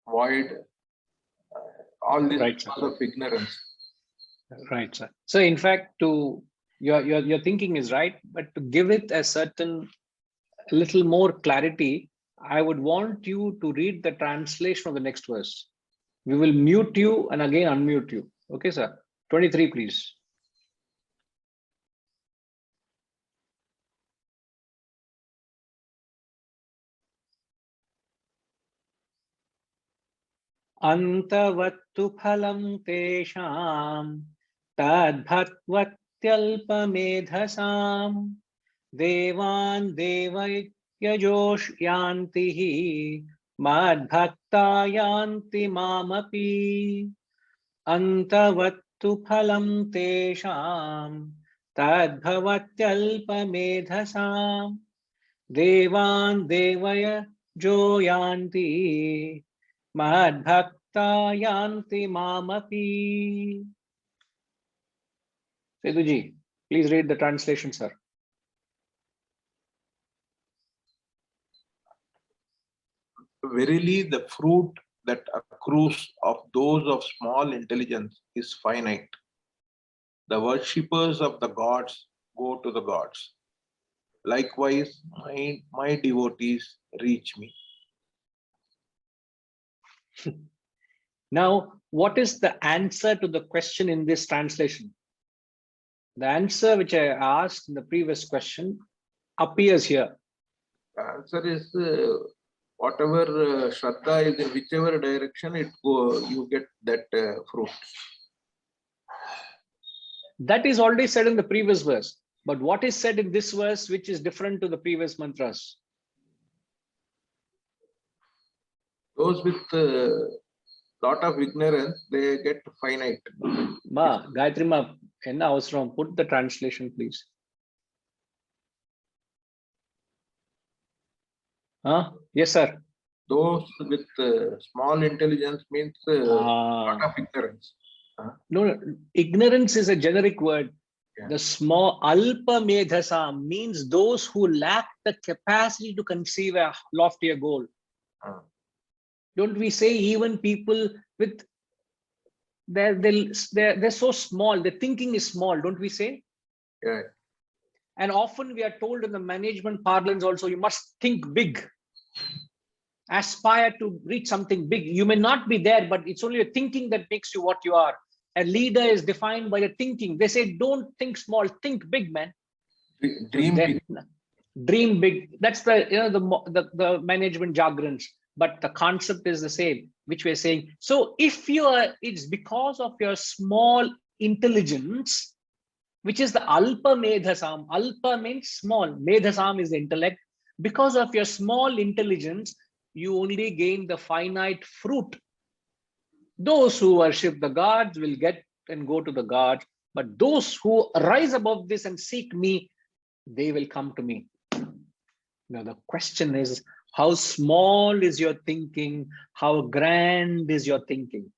void, all this right, because of ignorance. Right, sir. So in fact, your thinking is right, but to give it a little more clarity, I would want you to read the translation of the next verse. We will mute you and again unmute you. Okay, sir. 23, please. Antavattu phalam tesham tadbhatvatyalpamedhasam devan devayyajosh yantihi madbhakta yanti mamapi. Antavattu phalam tesham tadbhavatyalpamedhasam devan devayajo yanti Madbhakta yanti mamapi. Setuji, please read the translation, sir. Verily, the fruit that accrues of those of small intelligence is finite. The worshippers of the gods go to the gods. Likewise, my devotees reach me. Now, what is the answer to the question in this translation? The answer which I asked in the previous question appears here. The answer is whatever Shraddha is in whichever direction it go, you get that fruit. That is already said in the previous verse. But what is said in this verse which is different to the previous mantras? Those with lot of ignorance, they get finite. Ma, Gayatri Ma, enna avasram, put the translation, please. Yes, sir. Those with small intelligence means lot of ignorance. No, ignorance is a generic word. Yeah. The small alpa medhasa means those who lack the capacity to conceive a loftier goal. Don't we say even people with they're so small, their thinking is small, don't we say? Yeah. And often we are told in the management parlance also, you must think big. Aspire to reach something big. You may not be there, but it's only your thinking that makes you what you are. A leader is defined by your thinking. They say, don't think small, think big, man. Dream big. Dream big. That's the the management jargons, but the concept is the same, which we're saying. So if you are, it's because of your small intelligence, which is the alpa medhasam. Alpa means small. Medhasam is the intellect. Because of your small intelligence, you only gain the finite fruit. Those who worship the gods will get and go to the gods, but those who rise above this and seek me, they will come to me. Now the question is, how small is your thinking? How grand is your thinking?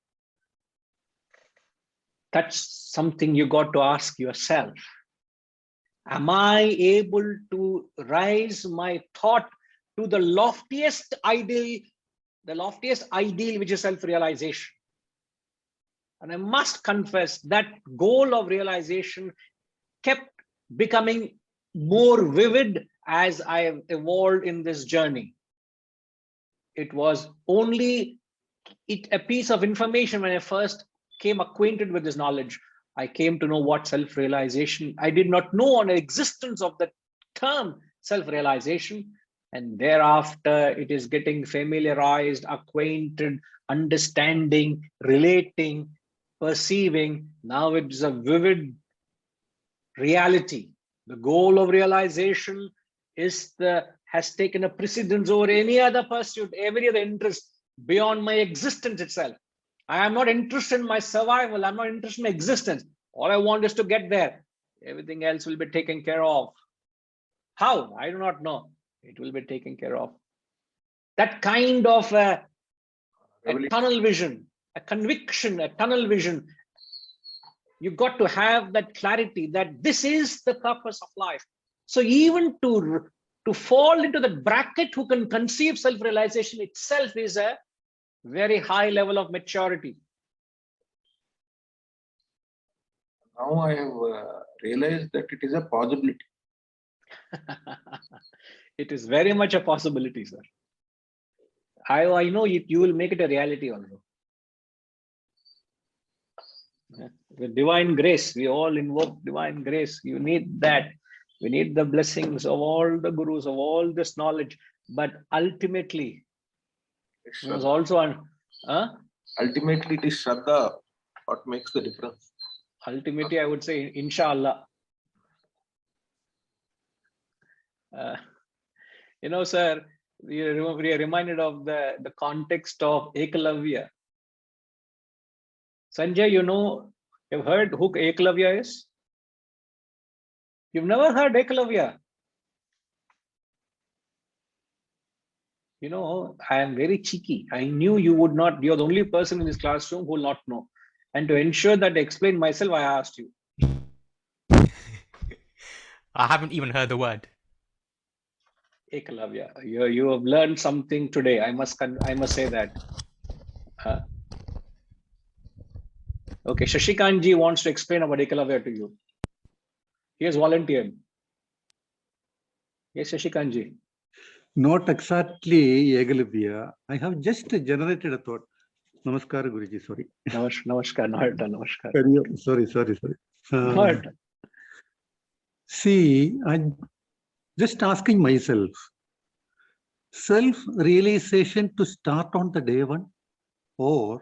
That's something you got to ask yourself. Am I able to rise my thought to the loftiest ideal, which is self-realization? And I must confess that goal of realization kept becoming more vivid as I have evolved in this journey. It was only a piece of information when I first came acquainted with this knowledge. I came to know what self-realization. I did not know on the existence of the term self-realization. And thereafter, it is getting familiarized, acquainted, understanding, relating, perceiving. Now it's a vivid reality. The goal of realization has taken a precedence over any other pursuit, every other interest beyond my existence itself. I am not interested in my survival. I'm not interested in my existence. All I want is to get there. Everything else will be taken care of. How? I do not know. It will be taken care of. That kind of a tunnel vision, a conviction, a tunnel vision. You got to have that clarity that this is the purpose of life. So even to fall into the bracket who can conceive self-realization itself is a very high level of maturity. Now I have realized that it is a possibility. It is very much a possibility, sir. I know you will make it a reality also. With divine grace, we all invoke divine grace. You need that. We need the blessings of all the gurus, of all this knowledge. But ultimately, it was also ultimately it is Shraddha what makes the difference. Ultimately, I would say, inshallah. Sir, we are reminded of the context of Ekalavya. Sanjay, you've heard who Ekalavya is? You've never heard Ekalavya? I am very cheeky. I knew you would not. You're the only person in this classroom who will not know. And to ensure that I explain myself, I asked you. I haven't even heard the word. Ekalavya. You have learned something today. I must say that. Okay, Shashikant ji wants to explain about Ekalavya to you. He has volunteered. Yes, Shashikanji. Not exactly Egalibia. I have just generated a thought. Namaskar, Guruji. Sorry. Namaskar. Namaskar. Sorry. Not. See, I'm just asking myself, self-realization to start on the day one, or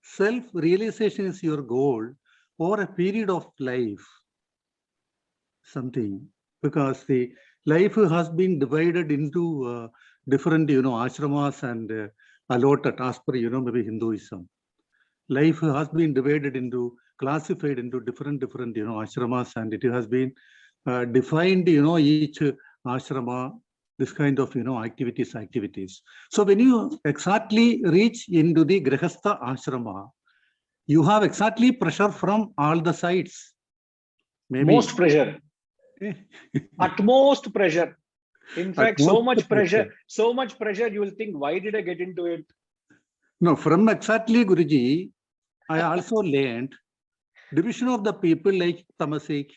self-realization is your goal or a period of life, something, because the life has been divided into different, ashramas and allotted as per, maybe Hinduism. Life has been divided into, classified into different, ashramas, and it has been defined, each ashrama, this kind of, activities. So when you exactly reach into the Grihastha ashrama, you have exactly pressure from all the sides. Maybe. Most pressure. Utmost pressure. In fact, so much pressure, you will think, why did I get into it? No, from exactly Guruji, I also learned division of the people like Tamasic,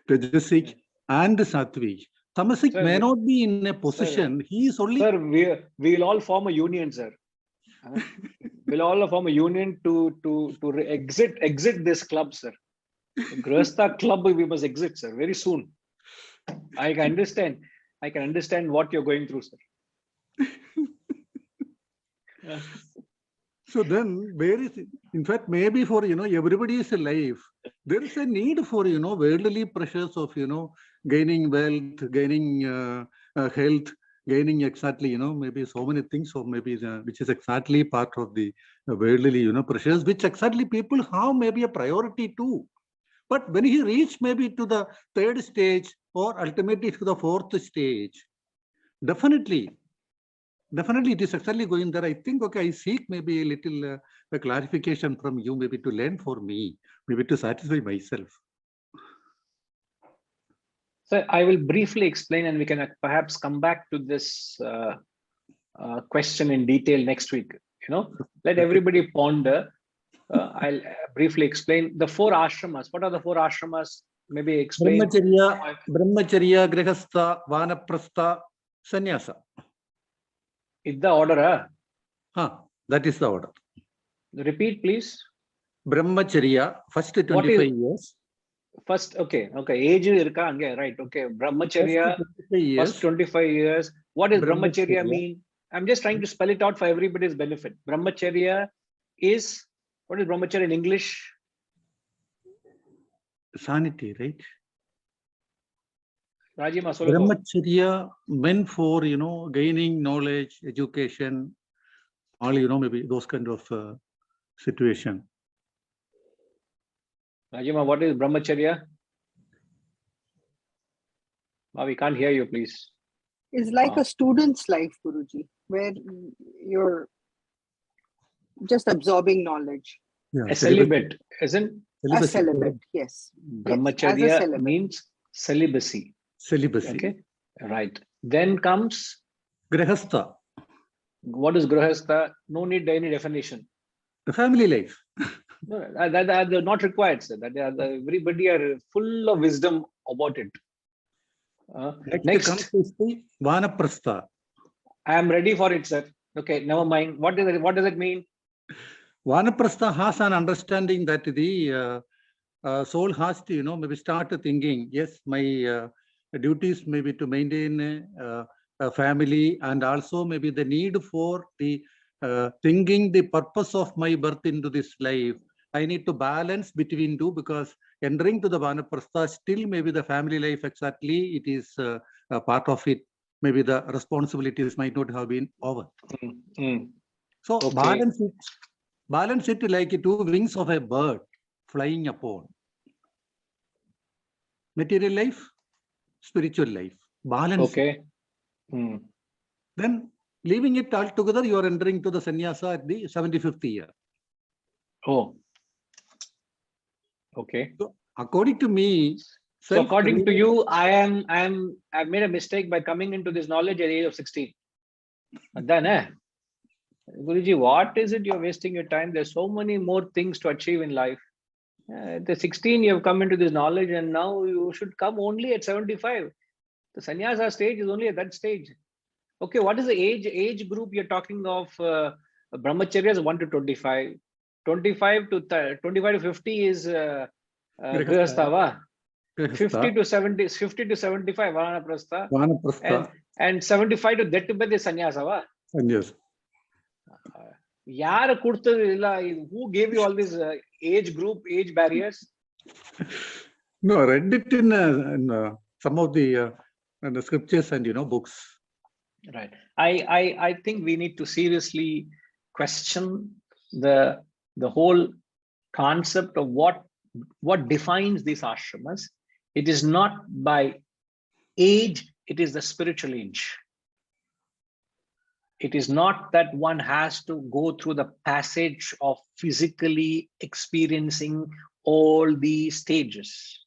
Rajasic, and Sattvic. Tamasic may not be in a position. He is only. Sir, we'll all form a union, sir. We'll all form a union to exit this club, sir. Grihastha club, we must exit, sir, very soon. I can understand what you're going through, sir. So then, where is it? In fact, maybe for everybody's life, there is a need for worldly pressures of gaining wealth, gaining health, gaining exactly maybe so many things, or maybe which is exactly part of the worldly pressures, which exactly people have maybe a priority too. But when he reached maybe to the third stage or ultimately to the fourth stage, definitely it is actually going there. I think, okay, I seek maybe a little a clarification from you, maybe to learn for me, maybe to satisfy myself. So I will briefly explain, and we can perhaps come back to this question in detail next week. Let everybody ponder. I'll briefly explain the 4 ashramas. What are the 4 ashramas? Maybe explain. Brahmacharya, Grihastha, Vanaprastha, Sannyasa. Is the order? That is the order. Repeat, please. Brahmacharya, first 25 years. First, okay. Age right? Okay, Brahmacharya, first 25 years. What does Brahmacharya mean? I'm just trying to spell it out for everybody's benefit. Brahmacharya is, what is Brahmacharya in English? Sanity, right? Rajima, Brahmacharya meant for, gaining knowledge, education, all, maybe those kind of situation. Rajima, what is Brahmacharya? We can't hear you, please. It's like a student's life, Guruji, where you're just absorbing knowledge. Yeah, a celibate, isn't? A celibate, yes. Brahmacharya means celibacy. Celibacy. Okay, right. Then comes Grihastha. What is Grihastha? No need any definition. The family life. No, that not required, sir. Everybody are full of wisdom about it. Next comes the Vanaprastha. I am ready for it, sir. Okay, never mind. What does it mean? Vanaprastha has an understanding that the soul has to, maybe start thinking, yes, my duties maybe to maintain a family, and also maybe the need for the thinking the purpose of my birth into this life. I need to balance between two, because entering to the Vanaprastha, still maybe the family life exactly, it is a part of it. Maybe the responsibilities might not have been over. So okay. Balance it like 2 wings of a bird flying upon. Material life, spiritual life, balance. Okay. Then leaving it all together, you are entering to the sannyasa at the 75th year. Oh. Okay. So according to me, so according to you, I've made a mistake by coming into this knowledge at the age of 16. Then, Guruji, what is it you're wasting your time? There's so many more things to achieve in life. At the 16, you have come into this knowledge, and now you should come only at 75. The sannyasa stage is only at that stage. Okay, what is the age group you're talking of? Brahmacharya is 1 to 25. 25 to 50 is grihastha. 50 to 70, 50 to 75 vanaprastha. Vanaprastha. And 75 to that is sannyasa. Yes. Who gave you all these age group, age barriers? No, I read it in some of the scriptures and books. Right. I think we need to seriously question the whole concept of what defines these ashramas. It is not by age, it is the spiritual age. It is not that one has to go through the passage of physically experiencing all these stages.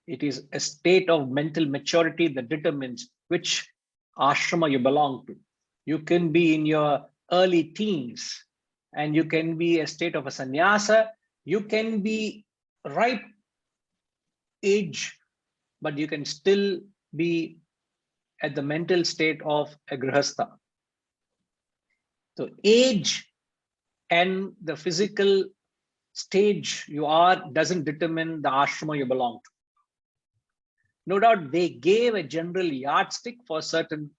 It is a state of mental maturity that determines which ashrama you belong to. You can be in your early teens and you can be a state of a sannyasa. You can be ripe age, but you can still be at the mental state of a grihastha. So age and the physical stage you are doesn't determine the ashrama you belong to. No doubt they gave a general yardstick for certain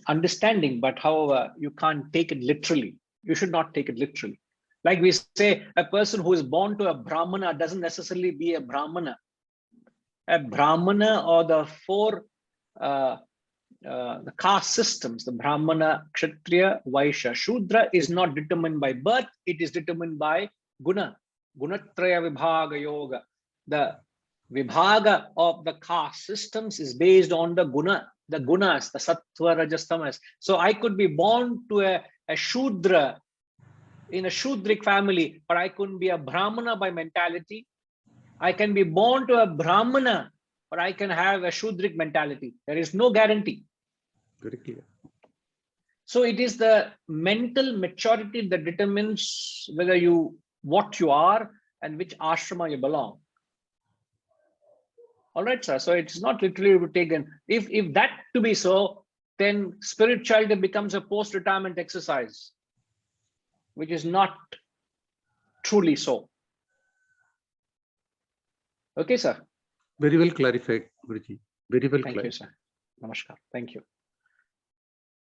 understanding, but however, you can't take it literally. You should not take it literally. Like we say, a person who is born to a Brahmana doesn't necessarily be a Brahmana. A Brahmana or the four the caste systems, the Brahmana, Kshatriya, Vaishya, Shudra is not determined by birth, it is determined by guna, gunatraya vibhaga yoga. The vibhaga of the caste systems is based on the gunas, the sattva, rajas, tamas. So I could be born to a Shudra in a Shudrik family, but I couldn't be a Brahmana by mentality. I can be born to a Brahmana, but I can have a Shudrik mentality. There is no guarantee. Very clear. So it is the mental maturity that determines whether what you are and which ashrama you belong. All right, sir. So it's not literally taken. If that to be so, then spirituality becomes a post-retirement exercise, which is not truly so. Okay, sir. Very well clarified, Guruji. Very well Thank clarified. you, sir. Namaskar. Thank you.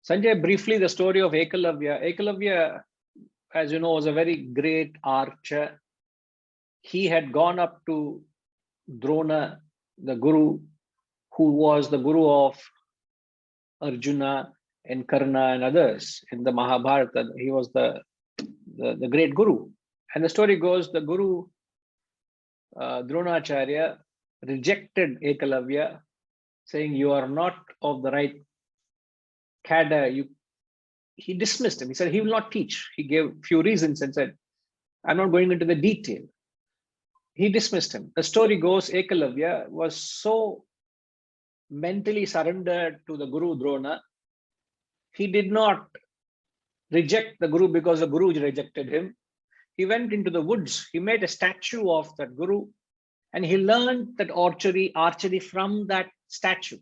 Sanjay, briefly, the story of Ekalavya. Ekalavya, as you know, was a very great archer. He had gone up to Drona, the guru, who was the guru of Arjuna and Karna and others in the Mahabharata. He was the great guru. And the story goes, the guru, Dronacharya, rejected Ekalavya, saying, you are not of the right cadre. He dismissed him. He said he will not teach. He gave few reasons and said, I'm not going into the detail. He dismissed him. The story goes, Ekalavya was so mentally surrendered to the Guru Drona. He did not reject the Guru because the Guru rejected him. He went into the woods. He made a statue of that Guru and he learned that archery from that statue.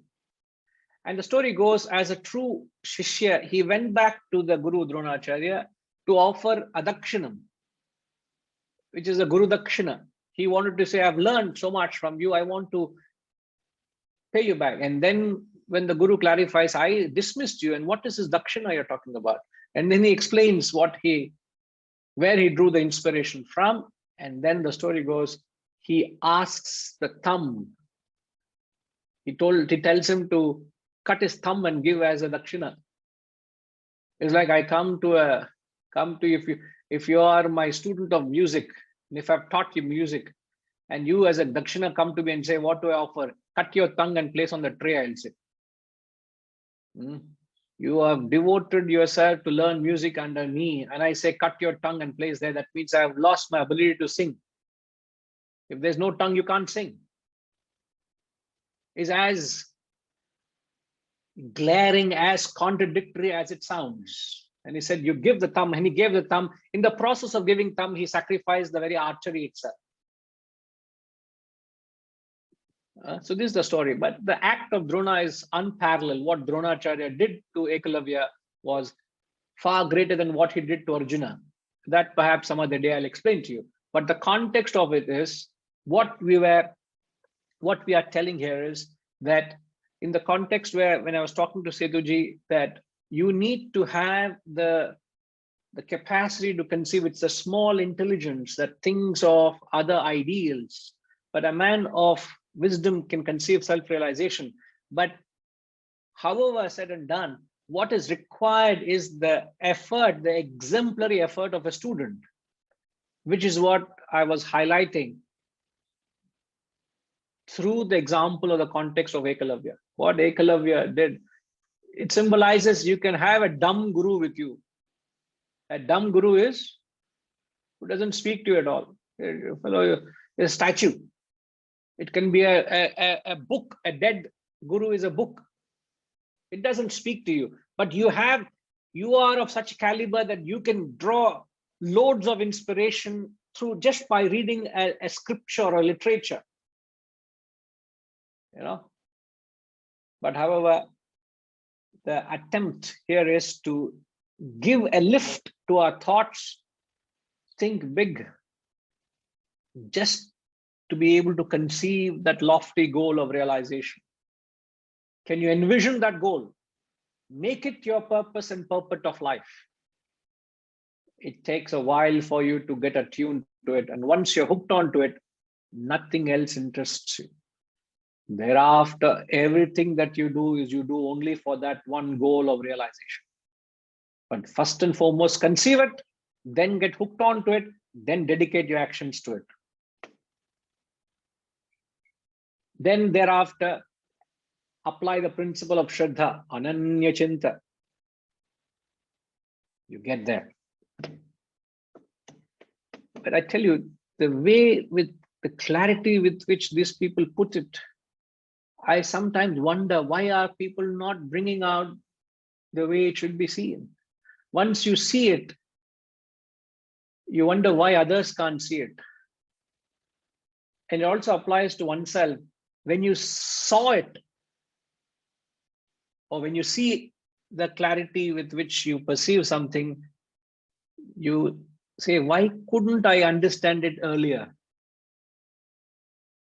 And the story goes, as a true Shishya, he went back to the Guru Dronacharya to offer Adakshinam, which is a Guru Dakshina. He wanted to say, I've learned so much from you, I want to pay you back. And then when the Guru clarifies, I dismissed you, and what is this Dakshina you're talking about? And then he explains where he drew the inspiration from. And then the story goes, he asks the thumb. He tells him to cut his thumb and give as a Dakshina. It's like, I come to you, if you are my student of music, and if I've taught you music, and you as a Dakshina come to me and say, what do I offer? Cut your tongue and place on the tray, I'll say. You have devoted yourself to learn music under me, and I say, cut your tongue and place there. That means I have lost my ability to sing. If there's no tongue, you can't sing. It's as glaring, as contradictory as it sounds. And he said, you give the thumb, and he gave the thumb. In the process of giving thumb, he sacrificed the very archery itself. So this is the story. But the act of Drona is unparalleled. What Dronacharya did to Ekalavya was far greater than what he did to Arjuna. That perhaps some other day I'll explain to you. But the context of it is what we are telling here is that in the context where when I was talking to Sethuji, that you need to have the capacity to conceive. It's a small intelligence that thinks of other ideals, but a man of wisdom can conceive self-realization. But however said and done, what is required is the effort, the exemplary effort of a student, which is what I was highlighting through the example of the context of Ekalavya. What Ekalavya did, it symbolizes you can have a dumb guru with you. A dumb guru is who doesn't speak to you at all. A statue. It can be a book. A dead guru is a book. It doesn't speak to you, but you are of such caliber that you can draw loads of inspiration through just by reading a scripture or literature. But however, the attempt here is to give a lift to our thoughts, think big, just to be able to conceive that lofty goal of realization. Can you envision that goal? Make it your purpose and purpose of life. It takes a while for you to get attuned to it. And once you're hooked onto it, nothing else interests you. Thereafter, everything that you do is you do only for that one goal of realization. But first and foremost, conceive it, then get hooked onto it, then dedicate your actions to it. Then thereafter, apply the principle of Shraddha, Ananya Chinta. You get there. But I tell you, the way with the clarity with which these people put it, I sometimes wonder why are people not bringing out the way it should be seen. Once you see it, you wonder why others can't see it. And it also applies to oneself. When you saw it, or when you see the clarity with which you perceive something, you say, why couldn't I understand it earlier?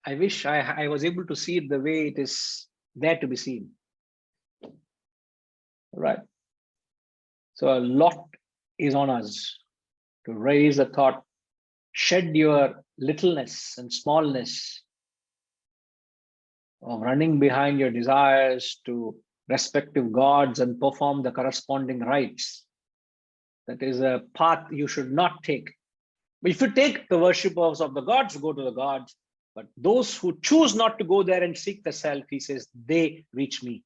I wish I was able to see it the way it is there to be seen. Right. So a lot is on us to raise a thought, shed your littleness and smallness of running behind your desires to respective gods and perform the corresponding rites. That is a path you should not take. But if you take the worshippers of the gods, go to the gods. But those who choose not to go there and seek the self, he says, they reach me.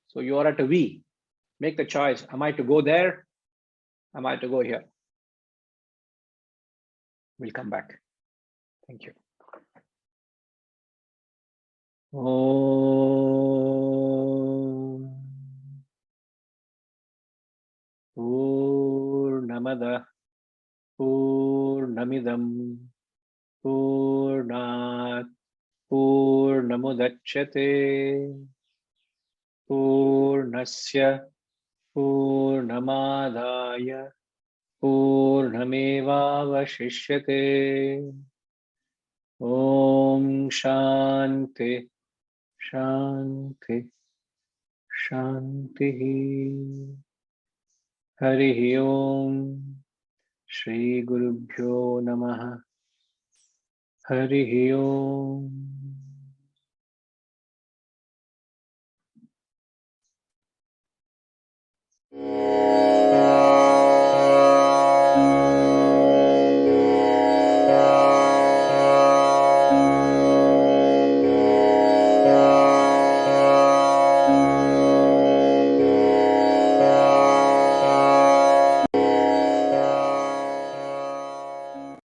So you are at a we. Make the choice. Am I to go there? Am I to go here? We'll come back. Thank you. Om Purnamada Purnamidam Purnat Purnamudachyate Purnasya Purnamadaya Purnamevavashishyate. Om Shanti Shanti Shanti. Harihi Om. Shri Gurubhyo Namaha. Harihi Om.